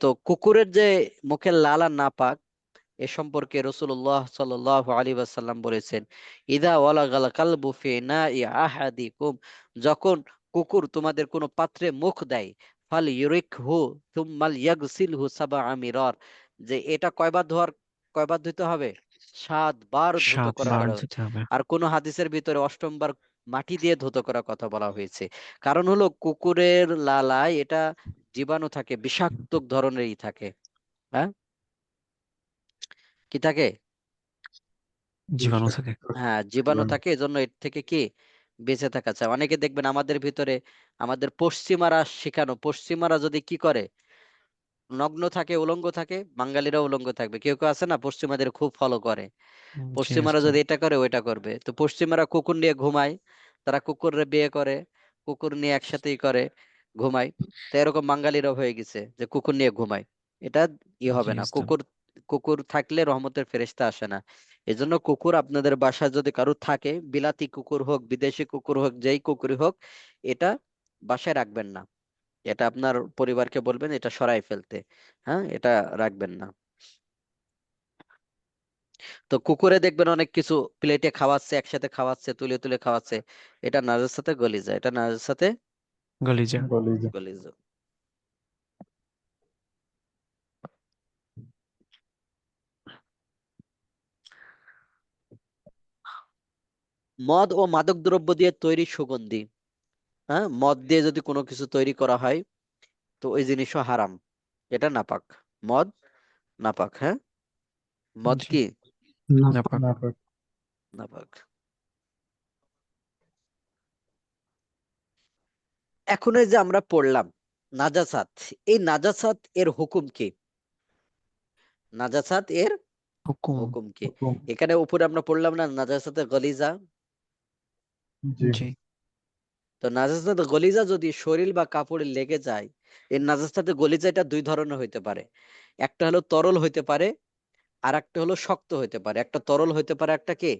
তো কুকুরের যে মুখের লালা নাপাক, এ সম্পর্কে রাসূলুল্লাহ সাল্লাল্লাহু আলাইহি ওয়াসাল্লাম বলেছেন, ইদা ওয়ালাগাল কালবু ফি নাই আহাদিকুম, যখন কুকুর তোমাদের কোনো পাত্রে মুখ দেয়, ফাল ইউরিকহু থুম্মাল ইয়াগসিলহু সাবআ মিরার, যে এটা কয়বার ধুতে হবে? 7 বার ধৌত করা 7 বার করা। দিতে হবে। আর কোন হাদিসের ভিতরে 8ম বার মাটি দিয়ে ধৌত করার কথা বলা হয়েছে। কারণ হলো কুকুরের লালায় এটা জীবাণু থাকে, বিষাক্ত ধরনেরই থাকে। হ্যাঁ, কি থাকে? জীবাণু থাকে। হ্যাঁ, জীবাণু থাকে, এজন্য এর থেকে কি বেঁচে থাকা চাই। অনেকে দেখবেন আমাদের ভিতরে, আমাদের পশ্চিমারা শেখানো, পশ্চিমারা যদি কি করে, নগ্ন থাকে, উলঙ্গ থাকে, বাঙালিরা উলঙ্গ থাকবে। কেউ কেউ আছে না পশ্চিমাদের খুব ফলো করে, জি পশ্চিমারা আসতো। যদি এটা করে ওইটা করবে। তো পশ্চিমারা কুকুর নিয়ে ঘুমায়, তারা কুকুরে বিয়ে করে, কুকুর নিয়ে একসাথেই করে, ঘুমায়। তো এরকম বাঙালিরাও হয়ে গেছে যে কুকুর নিয়ে ঘুমায়। এটা জি হবে না, আসতো। কুকুর, কুকুর থাকলে রহমতের ফেরেশতা আসে না। এজন্য কুকুর আপনাদের বাসায় যদি কারো থাকে, বিলাতি কুকুর হোক, বিদেশি কুকুর হোক, যেই কুকুরই হোক, এটা বাসায় রাখবেন না। এটা আপনার পরিবারকে বলবেন এটা সরাই ফেলতে। হ্যাঁ, এটা রাখবেন না। তো কুকুরে দেখবেন অনেক কিছু প্লেটে খাওয়াচ্ছে, একসাথে খাওয়াচ্ছে, তুলে তুলে খাওয়াচ্ছে, এটা নাজের সাথে গলি যায়, এটা নাজের সাথে গলিজা গলিজা গলি যায়। মদ ও মাদক দ্রব্য দিয়ে তৈরি সুগন্ধি, হ্যাঁ, মদ দিয়ে যদি কোনো কিছু তৈরি করা হয়, তো ওই জিনিসও হারাম, এটা নাপাক। মদ নাপাক। হ্যাঁ, মদ জি কি নাপাক। নাপাক নাপাক। এখন এই যে আমরা পড়লাম নাজাসাত, এই নাজাসাত এর হুকুম কি? নাজাসাত এর হুকুম। হুকুম কি? হুকুম এখানে উপরে আমরা পড়লাম না নাজাসাতে গলিজা। জি জি তো নাজাসাতে গলিজা যদি শরীর বা কাপড়ে লেগে যায়, এই নাজাসাতে গলিজা এটা দুই ধরনের হইতে পারে। একটা হলো তরল হইতে পারে, আর একটা হলো শক্ত হইতে পারে। একটা তরল হইতে পারে, একটা কি,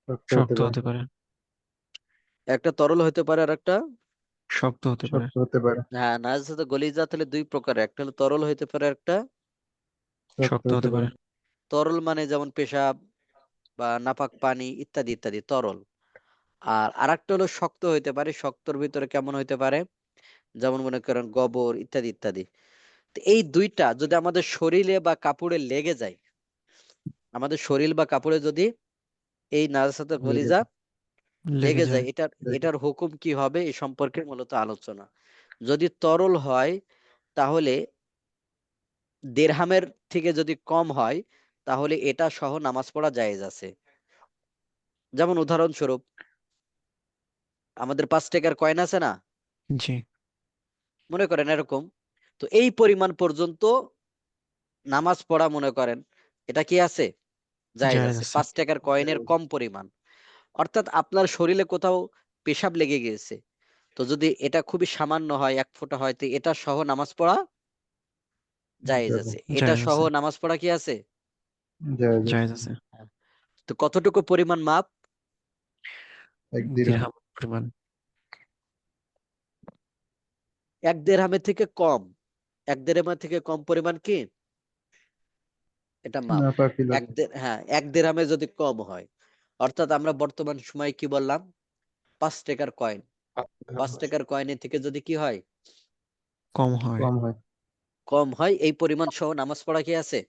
শক্ত হতে শক্ত পারে হতে পারে। একটা তরল হইতে পারে, আর একটা, শক্ত হতে পারে। শক্ত হতে পারে হ্যাঁ, নাজাসাতে গলিজা তাহলে দুই প্রকার, একটা হলো তরল হইতে পারে, একটা শক্ত হতে পারে। তরল মানে যেমন পেশাব বা নাপাক পানি ইত্যাদি ইত্যাদি তরল। আর আরেকটা হলো শক্ত হইতে পারে। শক্তর ভিতরে কেমন হইতে পারে, যেমন মনে করেন গোবর ইত্যাদি ইত্যাদি। তো এই দুইটা যদি আমাদের শরীরে বা কাপড়ে লেগে যায়, আমাদের শরীর বা কাপড়ে যদি এই নাজাসাতে গলিজা লেগে যায়, এটার হুকুম কি হবে এই সম্পর্কে মূলত আলোচনা। যদি তরল হয় তাহলে দেড়হামের থেকে যদি কম হয় তাহলে এটা সহ নামাজ পড়া জায়েজ আছে। যেমন উদাহরণস্বরূপ আমাদের 5 টাকার কয়েন আছে না, জি, মনে করেন এরকম, তো এই পরিমাণ পর্যন্ত নামাজ পড়া মনে করেন এটা কি আছে, জায়েজ জায়েজ আছে। আছে। 5 টাকার কয়েনের কম পরিমাণ, অর্থাৎ আপনার শরীরে কোথাও পেশাব লেগে গিয়েছে, তো যদি এটা খুবই সামান্য হয়, 1 ফোঁটা হয়, তো এটা সহ নামাজ পড়া জায়েজ আছে। এটা জায়েজ সহ আছে। নামাজ পড়া কি আছে। জায়েজ আছে। তো কতটুকু পরিমাণ মাপ, 1 দিরহাম। দিরহাম পরিমাণ। 1 দেড়হামের থেকে কম, 1 দেড়হামের থেকে কম পরিমাণ কি এটা মাপ। নাপাকি হ্যাঁ 1 দেড়হামে যদি কম হয়, অর্থাৎ আমরা বর্তমান সময়ে কি বললাম 5 টাকার কয়েন, 5 টাকার কয়েনের থেকে যদি কি হয় কম হয়। কম হয়। কম হয়, এই পরিমাণ সহ নামাজ পড়া কি আছে,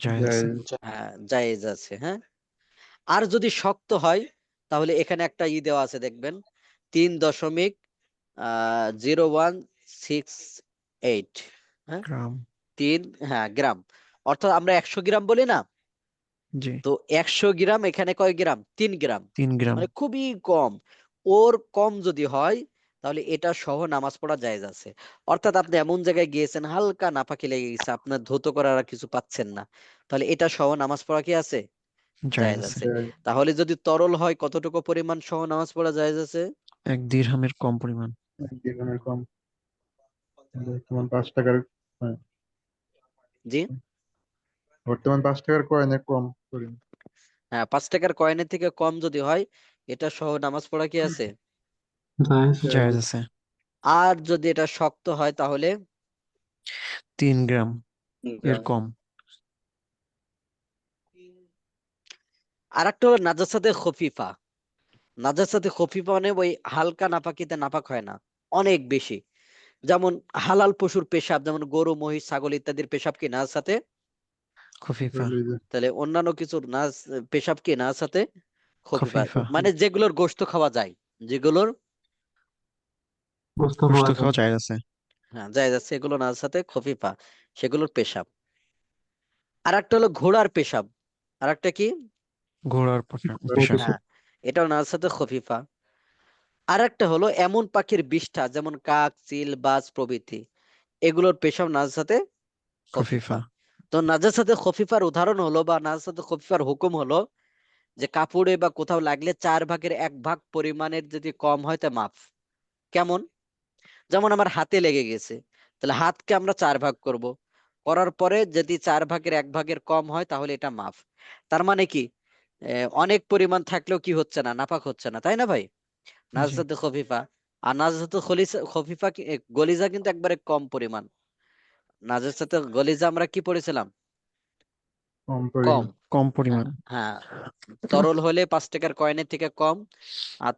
জায়েজ আছে। হ্যাঁ জায়েজ আছে। হ্যাঁ, আর যদি শক্ত হয় তাহলে এখানে একটা দেওয়া আছে দেখবেন 3.0168, হ্যাঁ গ্রাম। 3 হ্যাঁ গ্রাম, অর্থাৎ আমরা 100 গ্রাম বলি না, জি, তো 100 গ্রাম এখানে কয় গ্রাম, 3 গ্রাম, 3 গ্রাম। মানে খুবই কম। ওর কম যদি হয় তাহলে এটা সহ নামাজ পড়া জায়েজ আছে। অর্থাৎ আপনি এমন জায়গায় গিয়েছেন হালকা নাপাকি লেগে গেছে, আপনার ধৌত করার আর কিছু পাচ্ছেন না, তাহলে এটা সহ নামাজ পড়া কি আছে, জায়েজ জায়েজ আছে। আছে। তাহলে যদি তরল হয় কতটুকু পরিমাণ সহ নামাজ পড়া জায়েজ আছে, 1 দিরহামের কম পরিমাণ। 1 দিরহামের কম। বর্তমান 5 টাকার কয়েন। জি বর্তমান 5 টাকার কয়েনের কম পরিমাণ। হ্যাঁ 5 টাকার কয়েনের থেকে কম যদি হয় এটা সহ নামাজ পড়া কি আছে, জায়েজ আছে। আর যদি এটা শক্ত হয় তাহলে 3 গ্রাম এর কম। আর একটা হলো নাজাসাতে খফিফা। নাজাসাতে খফিফা মানে ওই হালকা নাপাকিতে নাপাক হয় না, অনেক বেশি। যেমন হালাল পশুর পেশাব, যেমন গরু মহিষ ছাগল ইত্যাদির পেশাব কি নাজাসাতে, খফিফা। তাহলে অন্যান্য কিছুর পেশাব কি নাজাসাতে খফিফা, খফিফা। মানে যেগুলোর গোশত খাওয়া যায়, যেগুলোর গোশত খাওয়া জায়েজ আছে। হ্যাঁ জায়েজ আছে, এগুলো নাজাসাতে খফিফা, সেগুলোর পেশাব। আর একটা হলো ঘোড়ার পেশাব, আর একটা কি, ঘোড়ার পেশাব। হ্যাঁ এটাও নাজাসাতে খফিফা। আর একটা হলো এমন পাখির বিষ্ঠা যেমন কাক চিল বাজ প্রভৃতি, এগুলোর পেশাব নাজাসাতে খফিফা। খফিফা। তো নাজাসাতে খফিফার উদাহরণ হলো বা নাজাসাতে খফিফার হুকুম হলো যে কাপড়ে বা কোথাও লাগলে 4/1 পরিমাণের যদি কম হয় তা মাফ। কেমন, যেমন আমার হাতে লেগে গেছে, তাহলে হাতকে আমরা 4 ভাগ করব, করার পরে যদি 4/1 কম হয় তাহলে এটা মাফ। তার মানে কি অনেক পরিমাণ থাকলেও কি হচ্ছে না, নাপাক হচ্ছে না, তাই না ভাই। জি, নাজরাতে খফিফা, আর নাজরাতে খফিফা গলিজা কিন্তু একবারে কম পরিমাণ। নাজরাতে গলিজা আমরা কি পড়েছিলাম, কম কম। পরিমাণ। কম হ্যাঁ পরিমাণ। হ্যাঁ, তরল হলে 5 টাকার কয়েনের থেকে কম, আর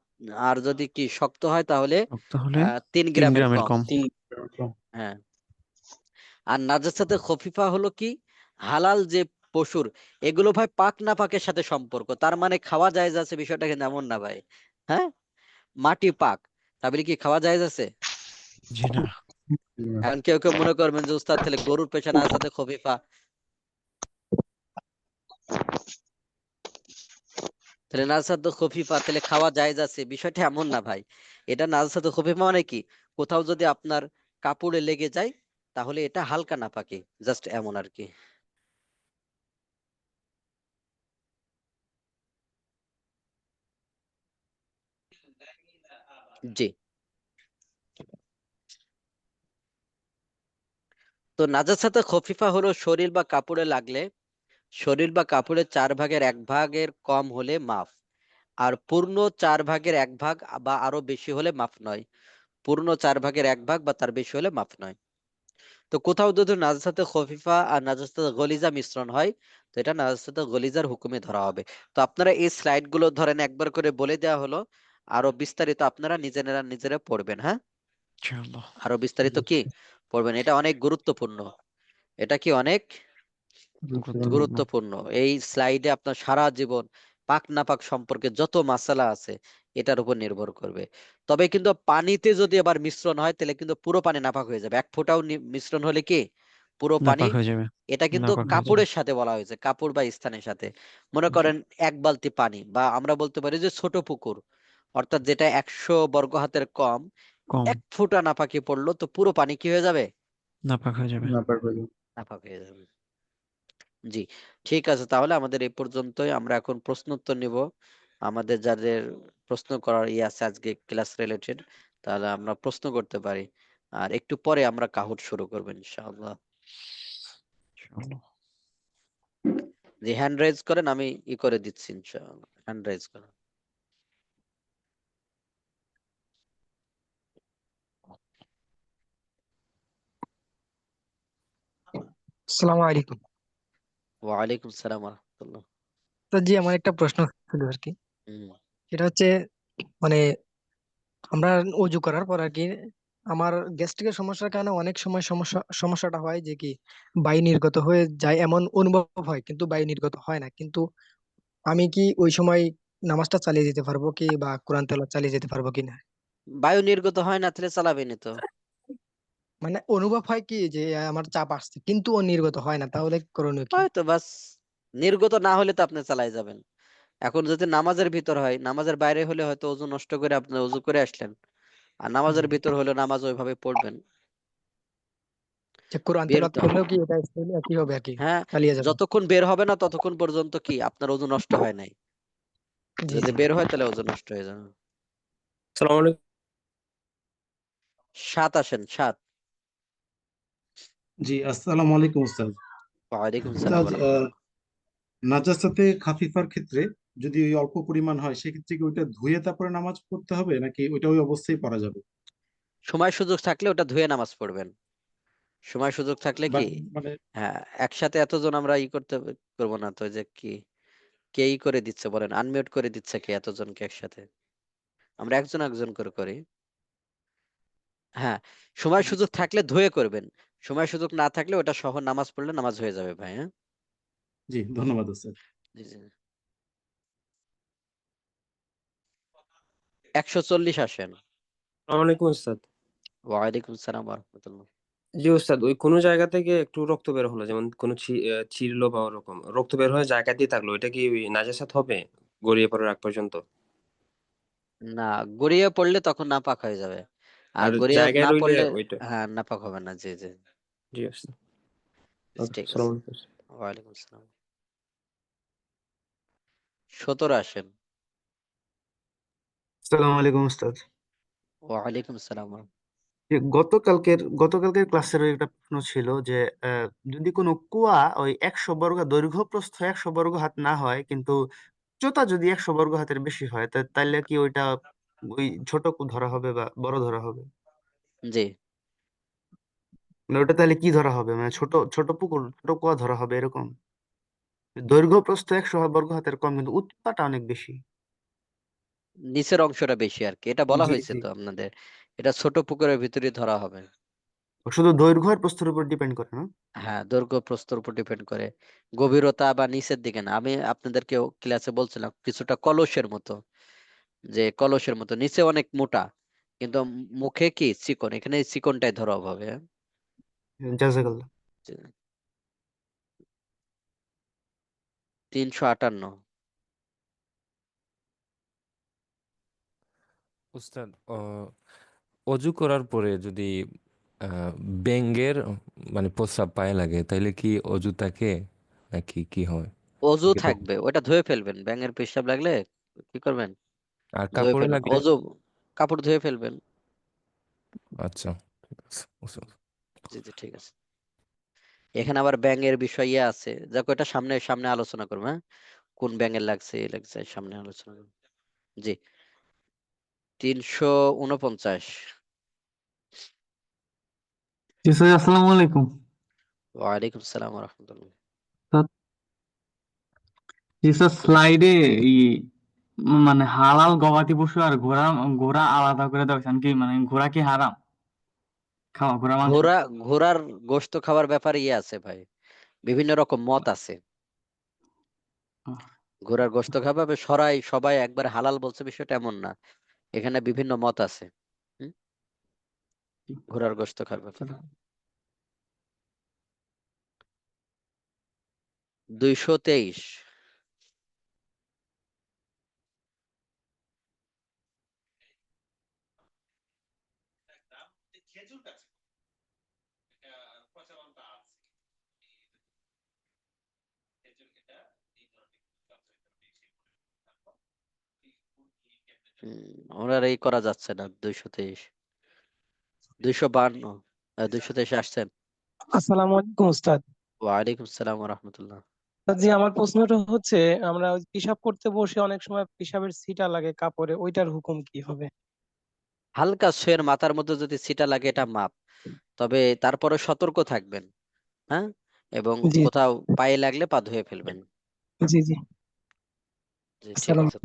আর যদি কি শক্ত হয় তাহলে শক্ত হলে 3 3 গ্রামের গ্রামের কম। কম। কম। হ্যাঁ, আর নাজাসাতে খফিফা হলো কি, হালাল যে পশুর, এগুলো ভাই পাক না পাকের সাথে সম্পর্ক, তার মানে খাওয়া জায়েজ আছে, বিষয়টা কিন্তু এমন না ভাই। হ্যাঁ, মাটি পাক, তাহলে কি খাওয়া জায়েজ আছে। জি না। এখন কেউ কেউ মনে করবেন যে উস্তাদ তাহলে গরুর পেশা নাজাসাতে খফিফা, তাহলে নাজাসাতে খফিফা তাহলে খাওয়া জায়েজ আছে, বিষয়টা এমন না ভাই। এটা নাজাসাতে খফিফা মানে কি, কোথাও যদি আপনার কাপড়ে লেগে যায় তাহলে এটা হালকা না পাকে, জাস্ট এমন আর কি। জি, তো নাজাসাতে খফিফা হলো শরীর বা কাপড়ে লাগলে, শরীর বা কাপড়ের 4/1 কম হলে মাফ, আর পূর্ণ 4/1 বা আরো বেশি হলে মাফ নয়। পূর্ণ 4/1 বা তার বেশি হলে মাফ নয়। তো কোথাও যদি নাজাসাতে খফিফা আর নাজাসাতে গলিজা মিশ্রণ হয়, তো এটা নাজাসাতে গলিজার হুকুমে ধরা হবে। তো আপনারা এই স্লাইড গুলো ধরেন একবার করে বলে দেওয়া হলো, আরো বিস্তারিত আপনারা নিজেরা নিজেরা পড়বেন। হ্যাঁ, ইনশাআল্লাহ। আরো বিস্তারিত কি পড়বেন, এটা অনেক গুরুত্বপূর্ণ। এটা কি অনেক গুরুত্বপূর্ণ। গুরুত্বপূর্ণ। এই স্লাইডে আপনার সারা জীবন পাক না পাক সম্পর্কে যত মাসালা আছে এটার উপর নির্ভর করবে। তবে কিন্তু পানিতে যদি আবার মিশ্রণ হয় তাহলে কিন্তু পুরো পানি নাপাক হয়ে যাবে। এক ফোঁটাও মিশ্রণ হলে কি পুরো পানি, নাপাক হয়ে যাবে। এটা কিন্তু নাপাক হয়ে যাবে। কাপড়ের সাথে বলা হয়েছে, কাপড় বা স্থানের সাথে। মনে করেন এক বালতি পানি, বা আমরা বলতে পারি যে ছোট পুকুর, অর্থাৎ যেটা 100 বর্গ হাতের কম, কম। এক ফোঁটা নাপাকি পড়লো তো পুরো পানি কি হয়ে যাবে, নাপাক হয়ে যাবে। নাপাক হয়ে যাবে। নাপাক হয়ে যাবে। জি, ঠিক আছে, তাহলে আমাদের এই পর্যন্তই। আমরা এখন প্রশ্ন উত্তর নিব। আমাদের যাদের প্রশ্ন করার ইয়ে আছে আজকে ক্লাস রিলেটেড, তাহলে আমরা প্রশ্ন করতে পারি। আর একটু পরে আমরা কাহুট শুরু করবো ইনশাআল্লাহ। ইনশাআল্লাহ। যে হ্যান্ড রাইজ করেন, আমি ই করে দিচ্ছি ইনশাআল্লাহ, হ্যান্ড রাইজ করেন। আসসালামু আলাইকুম। ওয়ালাইকুম সালাম ওয়া রাহমাতুল্লাহ। তো জি, আমার একটা প্রশ্ন ছিল আর কি। হুম, সেটা হচ্ছে মানে আমরা অজু করার পর আর কি আমার গ্যাস্ট্রিকের সমস্যার কারণে অনেক সময় সমস্যাটা হয় যে কি বায়ু নির্গত হয়ে যায় এমন অনুভব হয়, কিন্তু বায়ু নির্গত হয় না। কিন্তু আমি কি ওই সময় নামাজটা চালিয়ে যেতে পারবো কি, বা কোরআন তেলাওয়াত চালিয়ে যেতে পারবো কিনা? বায়ু নির্গত হয় না তাহলে চালাবেনি তো। মানে অনুভব হয় কি যে আমার চাপ আসছে, কিন্তু ও নির্গত হয় না, তাহলে করণীয় কি? হয়তো বাস, নির্গত না হলে তো আপনি চালাই যাবেন। এখন যদি নামাজের ভিতর হয়, নামাজের বাইরে হলে হয়তো ওযু নষ্ট করে আপনি ওযু করে আসলেন, আর নামাজের জি, ভিতর হলে নামাজ ওইভাবে পড়বেন। যে কোরআন বের তেলাওয়াত করলেও কি এটা একই হবে আর কি, হ্যাঁ, চালিয়ে যাবে? যতক্ষণ বের হবে না ততক্ষণ পর্যন্ত কি আপনার ওযু নষ্ট হয় নাই। জি যদি জি। বের হয় তাহলে ওযু নষ্ট হয়ে যাবে। সালাম আলাইকুম। সাত আসেন, সাত। জি, আসসালামু আলাইকুম উস্তাদ। ওয়ালাইকুম সালাম উস্তাদ, ওয়া রাহমাতুল্লাহ। নাজাসাতে খাফিফার ক্ষেত্রে যদি ওই অল্প পরিমাণ হয় সেক্ষেত্রে কি ওইটা ধুয়ে তারপরে নামাজ পড়তে হবে নাকি ওইটা ওই অবস্থায় পড়া যাবে? সময় সুযোগ থাকলে ওটা ধুয়ে নামাজ পড়বেন। সময় সুযোগ থাকলে কি, বাট মানে হ্যাঁ, একসাথে এতজন আমরা ই করতে করবো না তো, যে কি কেই করে দিচ্ছে বলেন, আনমিউট করে দিচ্ছে কে এতজনকে একসাথে, আমরা একজন একজন করে করি। হ্যাঁ, সময় সুযোগ থাকলে ধুয়ে করবেন, সময় সুযোগ না থাকলে ওটা সহ নামাজ পড়লে নামাজ হয়ে যাবে ভাই। হ্যাঁ, জি, ধন্যবাদ উস্তাদ। জি জি। 140 আসেন। সালাম আলাইকুম উস্তাদ। ওয়ালাইকুম সালাম ওয়া রাহমাতুল্লাহ। জি উস্তাদ, ওই কোনো জায়গা থেকে একটু রক্ত বের হলো, যেমন কোনো ছিড়লো বা ওরকম রক্ত বের হয়ে জায়গা দিয়ে থাকলো, এটা কি ওই নাজাসাত হবে গড়িয়ে পড়ার আগ পর্যন্ত? না, গড়িয়ে পড়লে তখন নাপাক হয়ে যাবে, আর আর গড়িয়ে জায়গায় না রইলে পড়লে ওইটা। হ্যাঁ নাপাক হবে না। জি জি, জি উস্তাদ। ওকে, ঠিক সালাম আছে। আলাইকুম। ওয়ালাইকুম সালাম। 17 আসেন। আসসালামু আলাইকুম উস্তাদ। ওয়ালাইকুম সালাম। যে গতকালকের ক্লাসের একটা প্রশ্ন ছিল যে যদি কোনো কুয়া ওই 100 বর্গ দৈর্ঘ্য প্রস্থ 100 বর্গ হাত না হয়, কিন্তু উচ্চতা যদি 100 বর্গ হাতের বেশি হয়, তাইলে কি ওইটা ওই ছোট ধরা হবে বা বড় ধরা হবে? জি, মানে ওটা তাহলে কি ধরা হবে, মানে ছোট ছোট পুকুর ছোট কুয়া ধরা হবে এরকম? দৈর্ঘ্য প্রস্থ 100 বর্গ হাতের কম, কিন্তু উচ্চতাটা অনেক বেশি। নিচের অংশটা বেশি আর কি, এটা বলা জি হয়েছে জি। তো আপনাদের, এটা ছোট পুকুরের ভিতরে ধরা হবে। শুধু দৈর্ঘ্য আর প্রস্থের উপর ডিপেন্ড করে না? হ্যাঁ, দৈর্ঘ্য প্রস্থর উপর ডিপেন্ড করে, গভীরতা বা নিচের দিকে না। আমি আপনাদেরকে ক্লাসে বলছিলাম কিছুটা কলসের মতো, যে কলসের মতো নিচে অনেক মোটা, কিন্তু মুখে কি চিকন, এখানে এই চিকনটাই ধরা হবে। হ্যাঁ? জাযাকাল্লাহ। জি। 358। উস্তাদ, অজু করার পরে যদি ব্যাঙের মানে প্রস্রাব পায়ে লাগে তাইলে কি অজু থাকে নাকি কি হয়? অজু নাকি তখন থাকবে, ওটা ধুয়ে ফেলবেন। ব্যাঙের পেশাব লাগলে কি করবেন, আর ধুয়ে কাপড়ে ফেলবেন। লাগলে? অজু কাপড় ধুয়ে ফেলবেন। আচ্ছা, ঠিক আছে উস্তাদ। জি জি, ঠিক আছে। এখানে আবার ব্যাঙের বিষয় ইয়ে আছে, যাকে ওটা সামনে সামনে আলোচনা করবো। হ্যাঁ, কোন ব্যাঙের লাগছে এ লাগছে সামনে আলোচনা করবো। জি, 349। জি স্যার, আসসালামু আলাইকুম। ওয়ালাইকুম আসসালাম ওয়া রাহমাতুল্লাহ। স্যার, জি স্যার, স্লাইডে এই মানে হালাল গবাদি পশু আর ঘোড়া ঘোড়া আলাদা করে দেওয়া কি, মানে ঘোড়া কি হারাম খাওয়া, ঘোড়া মাংস? ঘোড়ার গোশত খাওয়ার ব্যাপারে ইয়ে আছে ভাই, বিভিন্ন রকম মত আছে। ঘোড়ার গোশত খাবে সবাই একবার হালাল বলছে, বিষয়টা এমন না, এখানে বিভিন্ন মত আছে। হুম? ঘোড়ার গোশত খাওয়ার ব্যাপারে 223। খেজুর গাছে এটা প্রচলনটা আছে। খেজুর এটা এই ধরনের গাছ বেশি তারপর ওনার এই করা যাচ্ছে না। 223, 252, 223 আসছেন। আসসালামু আলাইকুম উস্তাদ। ওয়ালাইকুম আসসালাম ওয়া রাহমাতুল্লাহ। জি, আমার প্রশ্নটা হচ্ছে, আমরা ওই পেশাব করতে বসে অনেক সময় পেশাবের ছিটা লাগে কাপড়ে, ওইটার হুকুম কি হবে? হালকা শুয়ের মাথার মধ্যে যদি ছিটা লাগে এটা মাপ, তবে তারপরে সতর্ক থাকবেন। হ্যাঁ, এবং জি কোথাও পায়ে লাগলে পা ধুয়ে ফেলবেন। জি জি। জি ঠিক আসসালাম। আছে।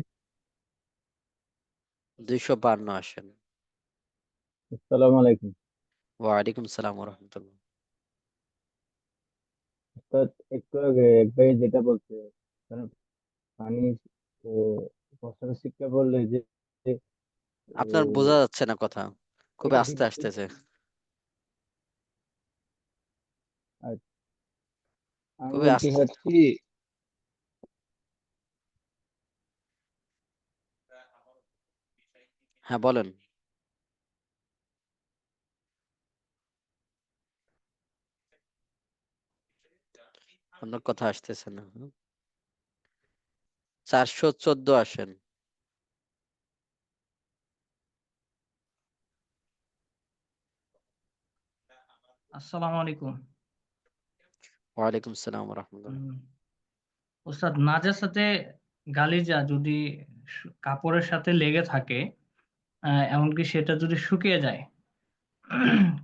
252 আসেন। আসসালামু আলাইকুম। ওয়ালাইকুম আসসালাম ওয়া রাহমাতুল্লাহ। উস্তাদ, একটু আগে এক ভাই যেটা বলছে, মানে পানি ও বছরের শিক্ষা বললে যে যে, আপনার বোঝা যাচ্ছে না কথা, খুবই এটা কি আস্তে আসতেছে। আমি খুবই বলতে আস্তে। চাচ্ছি, হ্যাঁ বলেন। আপনার কথা আসতেছে না। 414 আসেন। আসসালামু আলাইকুম। ওয়ালাইকুম আসসালাম ওয়া রাহমাতুল্লাহ। ওস্তাদ, নাজাসাতে গালিজা যদি কাপড়ের সাথে লেগে থাকে, এমনকি সেটা যদি শুকিয়ে যায়,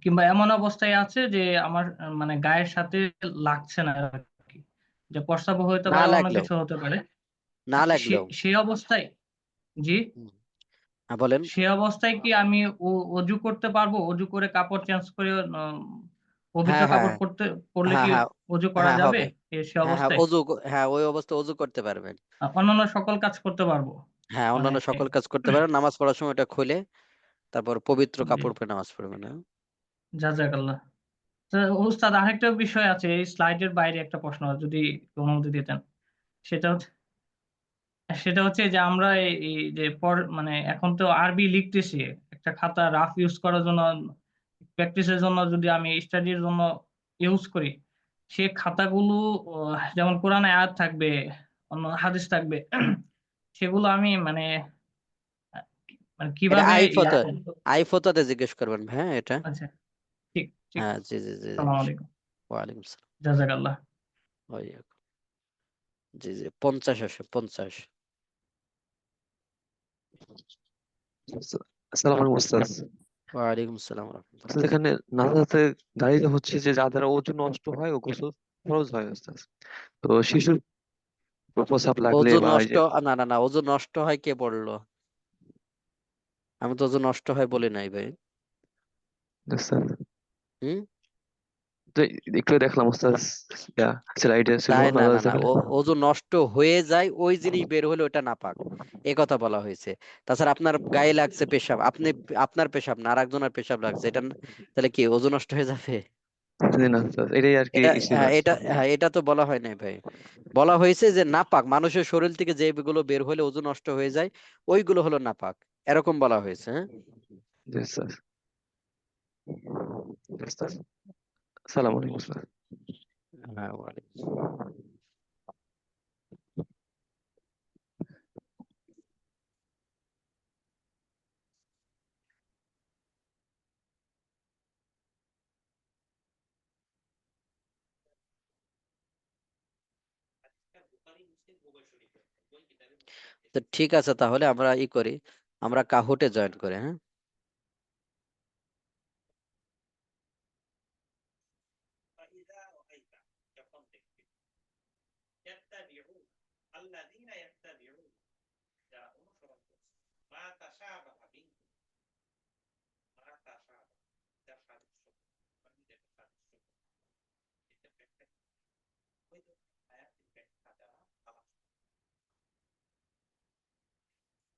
কিংবা এমন অবস্থায় আছে যে আমার মানে গায়ের সাথে লাগছে না আর কি, যে প্রস্রাব হতে না পারে, অন্য লাগলেও, কিছু হতে পারে, না লাগলেও। সেই অবস্থায়, জি, হ্যাঁ বলেন। সেই অবস্থায় কি আমি অজু করতে পারবো? অজু করে কাপড় চেঞ্জ করে পবিত্র হ্যাঁ হ্যাঁ কাপড় পরলে হ্যাঁ কি হ্যাঁ অজু করা হ্যাঁ যাবে হবে। সে হ্যাঁ হ্যাঁ অবস্থায়? হ্যাঁ ওই অবস্থায় অজু করতে পারবেন। অন্যান্য সকল কাজ করতে পারবো? হ্যাঁ মানে অন্যান্য সকল কাজ করতে পারেন, নামাজ পড়ার সময় এটা খুলে তারপর পবিত্র জি, কাপড় পরে নামাজ পড়বেন। হ্যাঁ? জাযাকাল্লাহ। তো উস্তাদ, আরেকটা বিষয় আছে, এই স্লাইডের বাইরে একটা প্রশ্ন যদি অনুমতি দিতেন। সেটা হচ্ছে সেটা হচ্ছে যে আমরা এই যে মানে এখন তো আরবি লিখতেছি, একটা খাতা রাফ ইউজ করার জন্য, প্র্যাকটিসের জন্য যদি আমি স্টাডির জন্য ইউজ করি, সে খাতাগুলো যেমন কোরআনে আয়াত থাকবে, অন্য হাদিস থাকবে, সেগুলো আমি মানে মানে এটা কিভাবে আইফোতাতে জিজ্ঞেস করবেন। হ্যাঁ এটা। আচ্ছা, ঠিক ঠিক। হ্যাঁ জি জি জি জি। সালাম আলাইকুম। ওয়ালাইকুম আসসালাম। জাযাকাল্লাহ। জি জি 50 আসে 50। আসসালামু আলাইকুম উস্তাদ। ওয়ালাইকুম আসসালাম ওয়া উস্তাদ, রাহমাতুল্লাহ। এখানে নাজাতে দাঁড়িয়ে হচ্ছে যে যাদের ওজন নষ্ট হয় ও গোসল ফরজ হয় উস্তাদ। তো শিশুর প্রস্রাব লাগলে ওযু বা এই নষ্ট, যে না না না, ওযু নষ্ট হয় কে বললো? আমি তো ওযু নষ্ট হয় বলি নাই ভাই। উস্তাদ, হুম? তো একটু দেখলাম উস্তাদ, স্লাইডে ছিল তাই না না নাজাতে না, ওযু নষ্ট হয়ে যায় ওই জিনিস বের হলে ওটা নাপাক, এ কথা বলা হয়েছে। তাছাড়া আপনার গায়ে লাগছে পেশাব, আপনার পেশাব না আরেকজনের পেশাব লাগছে, এটা তাহলে কি ওযু নষ্ট হয়ে যাবে? জি না উস্তাদ, এটাই আর কি এটা ছিল। এটা তো বলা হয় নাই ভাই। বলা হয়েছে যে নাপাক মানুষের শরীর থেকে যেগুলো বের হলে ওযু নষ্ট হয়ে যায় ওইগুলো হলো নাপাক, এরকম বলা হয়েছে। হ্যাঁ জি উস্তাদ। উস্তাদ, আসসালামু আলাইকুম উস্তাদ। হ্যাঁ ওয়ালাইকুম। তো ঠিক আছে, তাহলে আমরা ই করি, আমরা কাহুটে জয়েন করি। হ্যাঁ ইয়াত্তাবিউন আল্লাযীনা ইয়াত্তাবিউন, যারা অনুসরণ করছে, মা তাশাবাহা মিনহু, মা তাশাবাহা, যার সাদৃশ্য, মানে যেটা সাদৃশ্য, এটা ব্যাখ্যা ওই যে আয়াতের ব্যাখ্যা যারা তালাশ করে।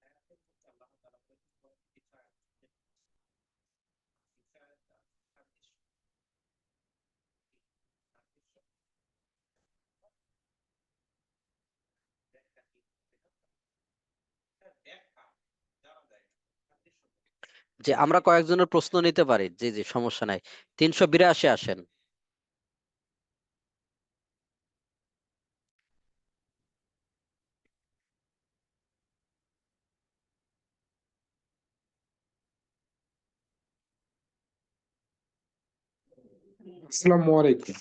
আয়াতের মধ্যে আল্লাহ তাআলা বলেছেন কিছু আয়াত, কিছু আয়াত সাদৃশ্য, সাদৃশ্য ব্যাখ্যা কি, এটা ব্যাখ্যা জানা যায় না, সাদৃশ্য যে আমরা কয়েকজনের প্রশ্ন নিতে পারি, জি জি সমস্যা নাই। 382 আসেন। আসসালামু আলাইকুম।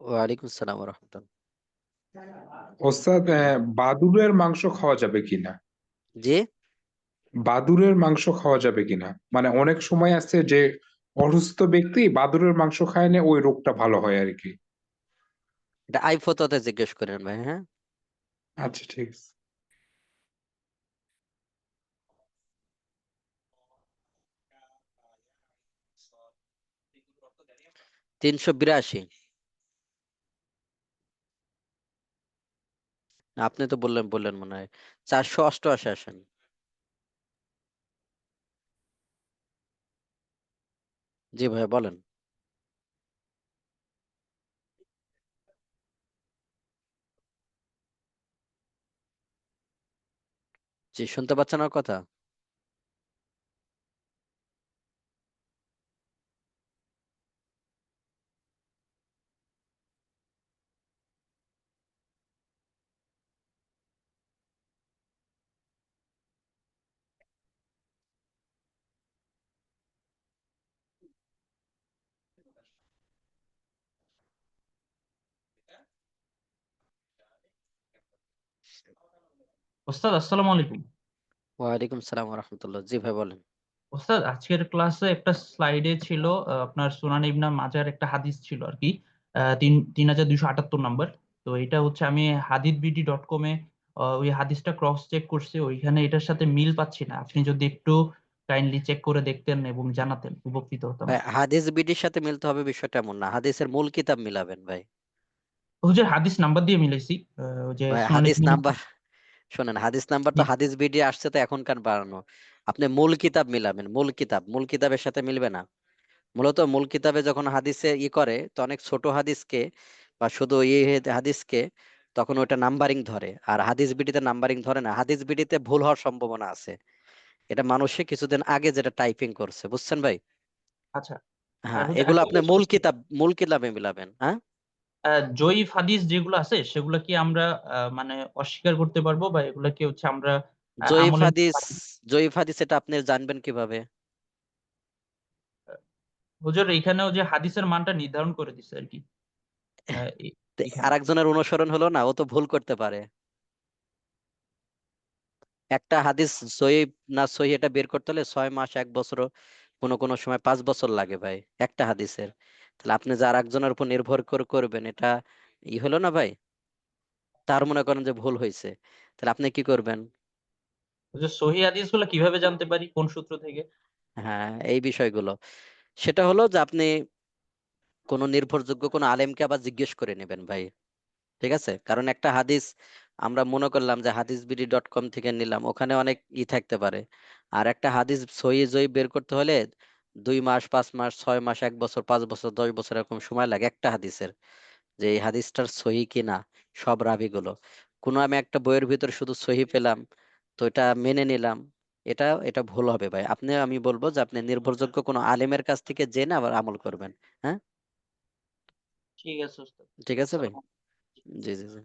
ওয়ালাইকুম আসসালাম ওয়া রাহমাতুল্লাহ। ওস্তাদ, বাদুড়ের মাংস খাওয়া যাবে কিনা? জি, বাদুড়ের মাংস খাওয়া যাবে কিনা, মানে অনেক সময় আছে যে অসুস্থ ব্যক্তি বাদুড়ের মাংস খায় না, ওই রোগটা ভালো হয় আর কি। এটা আইফততে জিজ্ঞেস করেন ভাই। হ্যাঁ, আচ্ছা, ঠিক আছে। 382। আপনি তো বললেন মনে হয়। 488 আসেন। জি ভাই বলেন। জি, শুনতে পাচ্ছেন আমার কথা? ওস্তাদ আসসালামু আলাইকুম। ওয়ালাইকুম সালাম ওয়া রাহমাতুল্লাহ। জি ভাই বলেন। ওস্তাদ আজকের ক্লাসে একটা স্লাইডে ছিল আপনার সুনান ইবনে মাজার একটা হাদিস ছিল আর কি, 3278 নাম্বার। তো এটা হচ্ছে আমি hadithbd.com এ ওই হাদিসটা ক্রস চেক করছি, ওইখানে এটার সাথে মিল পাচ্ছি না। আপনি যদি একটু কাইন্ডলি চেক করে দেখতেন এবং জানাতেন উপকৃত হতাম। ভাই হাদিস বিডির সাথে মিলতে হবে বিষয়টা এমন না, হাদিসের মূল কিতাব মিলাবেন ভাই। হুজুর হাদিস নাম্বার দিয়ে মিলাইছি, ওই যে ভাই সুনান হাদিস ইবনে নাম্বার শোনেন, হাদিস নাম্বার তো জি, হাদিস বিডি আসছে তো এখনকার বাড়ানো। আপনি মূল কিতাব মিলাবেন, মূল কিতাবের সাথে মিলবে না। মূলত মূল কিতাবে যখন হাদিসে করে তো অনেক ছোট হাদিসকে বা শুধু হাদিসকে তখন ওটা নাম্বারিং ধরে, আর হাদিস বিডিতে নাম্বারিং ধরে না। হাদিস বিডিতে ভুল হওয়ার সম্ভাবনা আছে। এটা মানুষে কিছুদিন আগে যেটা টাইপিং করছে, বুঝছেন ভাই? আচ্ছা। হ্যাঁ, হুজুর এগুলো একটা আপনি প্রশ্ন ছিল। মূল কিতাবে মিলাবেন। হ্যাঁ, জয়ীফ হাদিস যেগুলো আছে সেগুলো কি আমরা মানে অস্বীকার করতে পারবো, বা এগুলা কি হচ্ছে আমরা জয়ীফ আমলে নিতে হাদিস, পারবো? এটা আপনি জানবেন কিভাবে? হুজুর এইখানেও যে হাদিসের মানটা নির্ধারণ করে দিছে আর কি, এখানে। আরেকজনের অনুসরণ হলো না, ও তো ভুল করতে পারে। একটা হাদিস সহিহ না সহিহ এটা বের করতে হলে 6 মাস, 1 বছর, কোনো সময় 5 বছর লাগে ভাই একটা হাদিসের। তাহলে আপনি যে আরেকজনের উপর নির্ভর করে করবেন, এটা হলো না ভাই? তার মনে করেন যে ভুল হয়েছে, তাহলে আপনি কি করবেন? হুজুর সহিহ হাদিসগুলো কিভাবে জানতে পারি, কোন সূত্র থেকে? হ্যাঁ, এই বিষয়গুলো সেটা হলো যে আপনি কোন নির্ভরযোগ্য কোন আলেমকে আবার জিজ্ঞেস করে নেবেন ভাই। ঠিক আছে, কারণ একটা হাদিস আমরা মনে করলাম যে hadithbidi.com থেকে নিলাম, ওখানে অনেক থাকতে পারে। আর একটা হাদিস সহি জয়ী বের করতে হলে 2 মাস, 5 মাস, 6 মাস, 1 বছর, 5 বছর, 10 বছর এরকম সময় লাগে একটা হাদিসের, যে এই হাদিসটার সহি কিনা। সব রাবিগুলো আমি একটা বইয়ের ভিতর শুধু সহি পেলাম তো এটা মেনে নিলাম, এটা ভুল হবে ভাই। আমি বলবো যে আপনি নির্ভরযোগ্য কোনো আলেমের কাছ থেকে জেনে আবার আমল করবেন। হ্যাঁ, ঠিক আছে ওস্তাদ। ঠিক আছে ভাই। আসসালামু আলাইকুম। জি জি জি।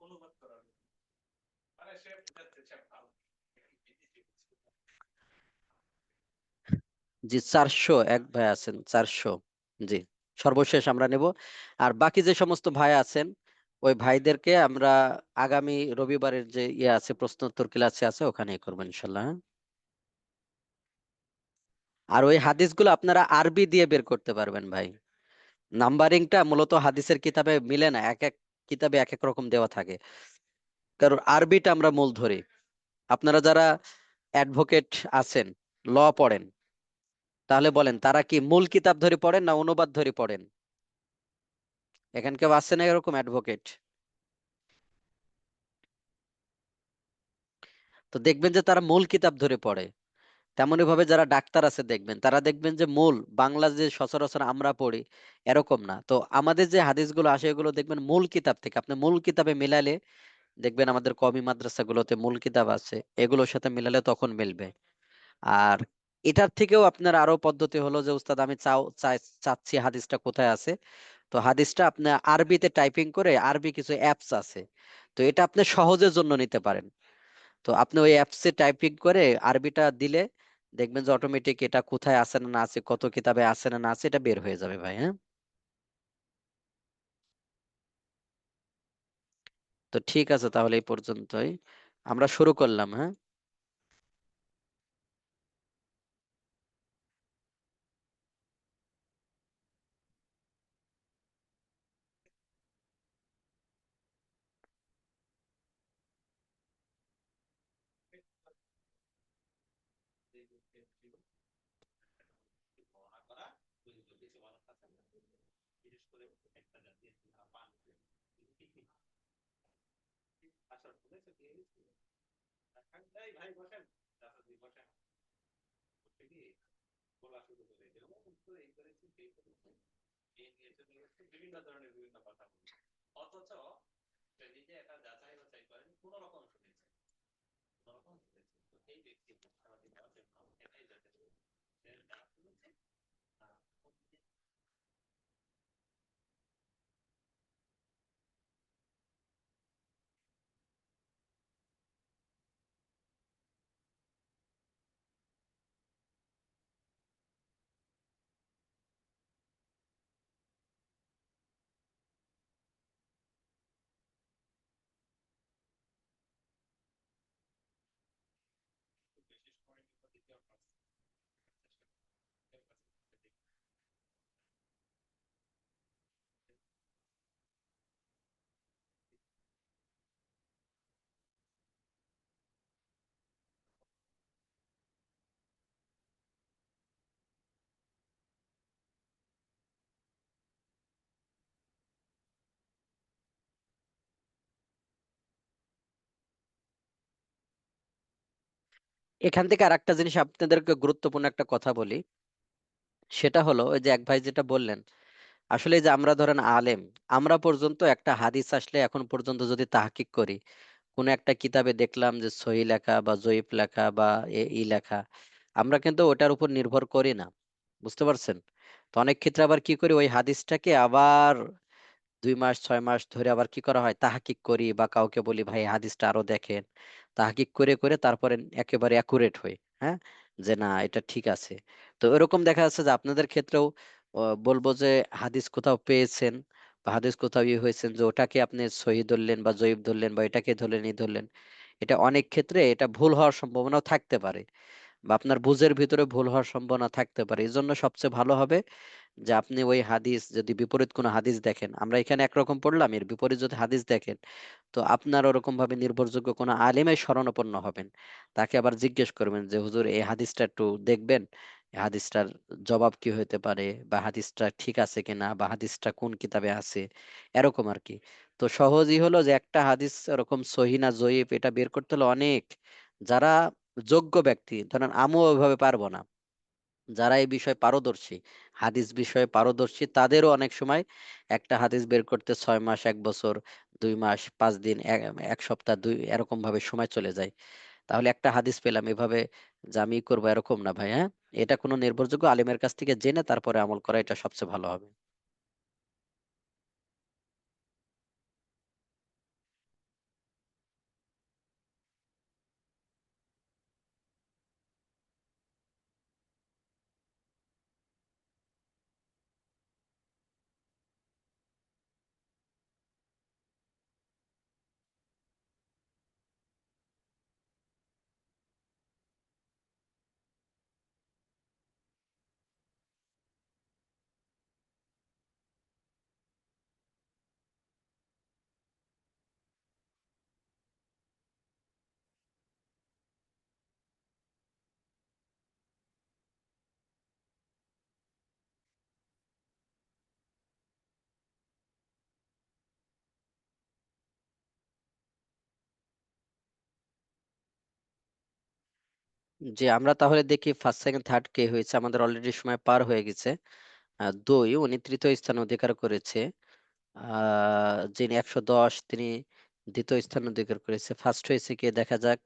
অনুবাদ করা হলো। মানে সে বুঝাচ্ছে সে ভালো। জি, 401 ভাই আছেন, 400। জি, সর্বশেষ আমরা নেব। আর বাকি যে সমস্ত ভাই আছেন ওই ভাইদেরকে আমরা আগামী রবিবারের যে আছে প্রশ্নোত্তর ক্লাসে আছে ওখানেই করবেন ইনশাল্লাহ। হ্যাঁ? আর ওই হাদিসগুলো আপনারা আরবি দিয়ে বের করতে পারবেন ভাই। নাম্বারিংটা মূলত হাদিসের কিতাবে মিলে না, এক এক কিতাবে এক এক রকম দেওয়া থাকে। কারণ আরবিটা আমরা মূল ধরি। আপনারা যারা অ্যাডভোকেট আছেন, ল পড়েন, তাহলে বলেন তারা কি মূল কিতাব ধরে পড়েন না অনুবাদ ধরে পড়েন? এখান কেউ আছে না এরকম অ্যাডভোকেট? তো দেখবেন যে তারা মূল কিতাব ধরে পড়ে। তেমনি ভাবে যারা ডাক্তার আছে দেখবেন, তারা দেখবেন যে মূল বাংলা যে সচরাচর আমরা পড়ি এরকম না। তো আমাদের যে হাদিসগুলো আসে এগুলো দেখবেন মূল কিতাব থেকে, আপনি মূল কিতাবে মিলালে দেখবেন আমাদের কওমি মাদ্রাসাগুলোতে মূল কিতাব আছে, এগুলোর সাথে মিলালে তখন মিলবে। আর এটার থেকেও আপনার আরো পদ্ধতি হলো যে উস্তাদ আমি চাচ্ছি হাদিসটা কোথায় আছে। তো হাদিসটা আপনি আরবিতে টাইপিং করে, আরবি কিছু অ্যাপস আছে, তো এটা আপনি সহজের জন্য নিতে পারেন। তো আপনি ওই অ্যাপসে টাইপিং করে আরবিটা দিলে দেখবেন যে অটোমেটিক এটা কোথায় আছে না না আছে, কত কিতাবে আছে না না আছে, এটা বের হয়ে যাবে ভাই। হ্যাঁ, তো ঠিক আছে, তাহলে এই পর্যন্তই আমরা শুরু করলাম। হ্যাঁ, বর্ণনা করা কিছু মানুষ আছে না, বিশেষ করে একটা জাতি পান আসলে শুনেছে কি হয়েছে? এই ভাই বসেন, চাচা বসেন, বসে গিয়ে বলা শুরু করে দিল, তো এই করেছি সেই করেছি, এই নিয়ে চলে গেছে, বিভিন্ন ধরনের বিভিন্ন কথা বলে। অথচ সে নিজে এটা যাচাই বাছাই করেন, কোন রকম শুনেছে, কোন রকম শুনেছে। তো এই ব্যক্তি আমাদের দেওয়ার জন্য এটাই যথেষ্ট, সে যা শুনেছে বিশেষ করে দ্বিতীয় এখান থেকে আরেকটা জিনিস আপনাদেরকে গুরুত্বপূর্ণ একটা কথা বলি। সেটা হলো ওই যে এক ভাই যেটা বললেন, আসলে এই যে আমরা ধরেন আলেম, আমরা পর্যন্ত একটা হাদিস আসলে এখন পর্যন্ত যদি তাহকিক করি, কোন একটা কিতাবে দেখলাম যে সহি লেখা বা জয়ীফ লেখা বা ই লেখা, আমরা কিন্তু ওটার উপর নির্ভর করি না। বুঝতে পারছেন? তো অনেক ক্ষেত্রে আবার কি করি, ওই হাদিসটাকে আবার 2 মাস 6 মাস ধরে আবার কি করা হয়, তাহকিক করি বা কাউকে বলি ভাই এই হাদিসটা আরো দেখেন। তাহকিক করে করে তারপরে একেবারে অ্যাকুরেট হই। হ্যাঁ, যে না এটা ঠিক আছে। তো এরকম দেখা যাচ্ছে যে আপনাদের ক্ষেত্রেও বলবো যে হাদিস কোথাও পেয়েছেন বা হাদিস কোথাও ইয়ে হয়েছেন, যে ওটাকে আপনি সহি ধরলেন বা জয়ীফ ধরলেন বা এটাকে ধরলেন ই ধরলেন, এটা অনেক ক্ষেত্রে এটা ভুল হওয়ার সম্ভাবনাও থাকতে পারে, বা আপনার বুঝের ভিতরে ভুল হওয়ার সম্ভাবনা থাকতে পারে। এই জন্য সবচেয়ে ভালো হবে যে আপনি ওই হাদিস যদি বিপরীত কোনো হাদিস দেখেন, আমরা এখানে একরকম পড়লাম, এর বিপরীত যদি হাদিস দেখেন, তো আপনার ওরকম ভাবে নির্ভরযোগ্য কোনো আলেমের শরণাপন্ন হবেন। তাকে আবার জিজ্ঞেস করবেন যে হুজুর এই হাদিসটা একটু দেখবেন, এই হাদিসটার জবাব কি হতে পারে, বা হাদিসটা ঠিক আছে কিনা, বা হাদিসটা কোন কিতাবে আছে, এরকম আর কি। তো সহজই হলো যে একটা হাদিস এরকম সহি না জয়ীফ এটা বের করতে হলে অনেক, যারা যোগ্য ব্যক্তি, ধরেন আমিও ওইভাবে পারবো না, যারা এই বিষয়ে পারদর্শী, হাদিস বিষয়ে পারদর্শী, তাদেরও অনেক সময় একটা হাদিস বের করতে 6 মাস, 1 বছর, 2 মাস, 5 দিন, এক সপ্তাহ, এরকম ভাবে সময় চলে যায়। তাহলে একটা হাদিস পেলাম, এভাবে যে আমি করবো এরকম না ভাই। হ্যাঁ, এটা কোনো নির্ভরযোগ্য আলিমের কাছ থেকে জেনে তারপরে আমল করা, এটা সবচেয়ে ভালো হবে। যে আমরা তাহলে দেখি ফার্স্ট সেকেন্ড থার্ড কে হয়েছে। আমাদের অলরেডি সময় পার হয়ে গেছে। 2 উনি তৃতীয় স্থান অধিকার করেছে। যিনি 110 তিনি দ্বিতীয় স্থান অধিকার করেছে। ফার্স্ট হয়েছে কে দেখা যাক।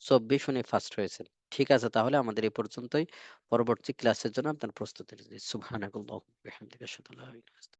24 উনি ফার্স্ট হয়েছেন। ঠিক আছে, তাহলে আমাদের এই পর্যন্তই। পরবর্তী ক্লাসের জন্য আপনার প্রস্তুতি নিন। সুবহানাকাল্লাহুম্মা ওয়া বিহামদিকা আশহাদু আল্লা ইলাহা ইল্লা আনতা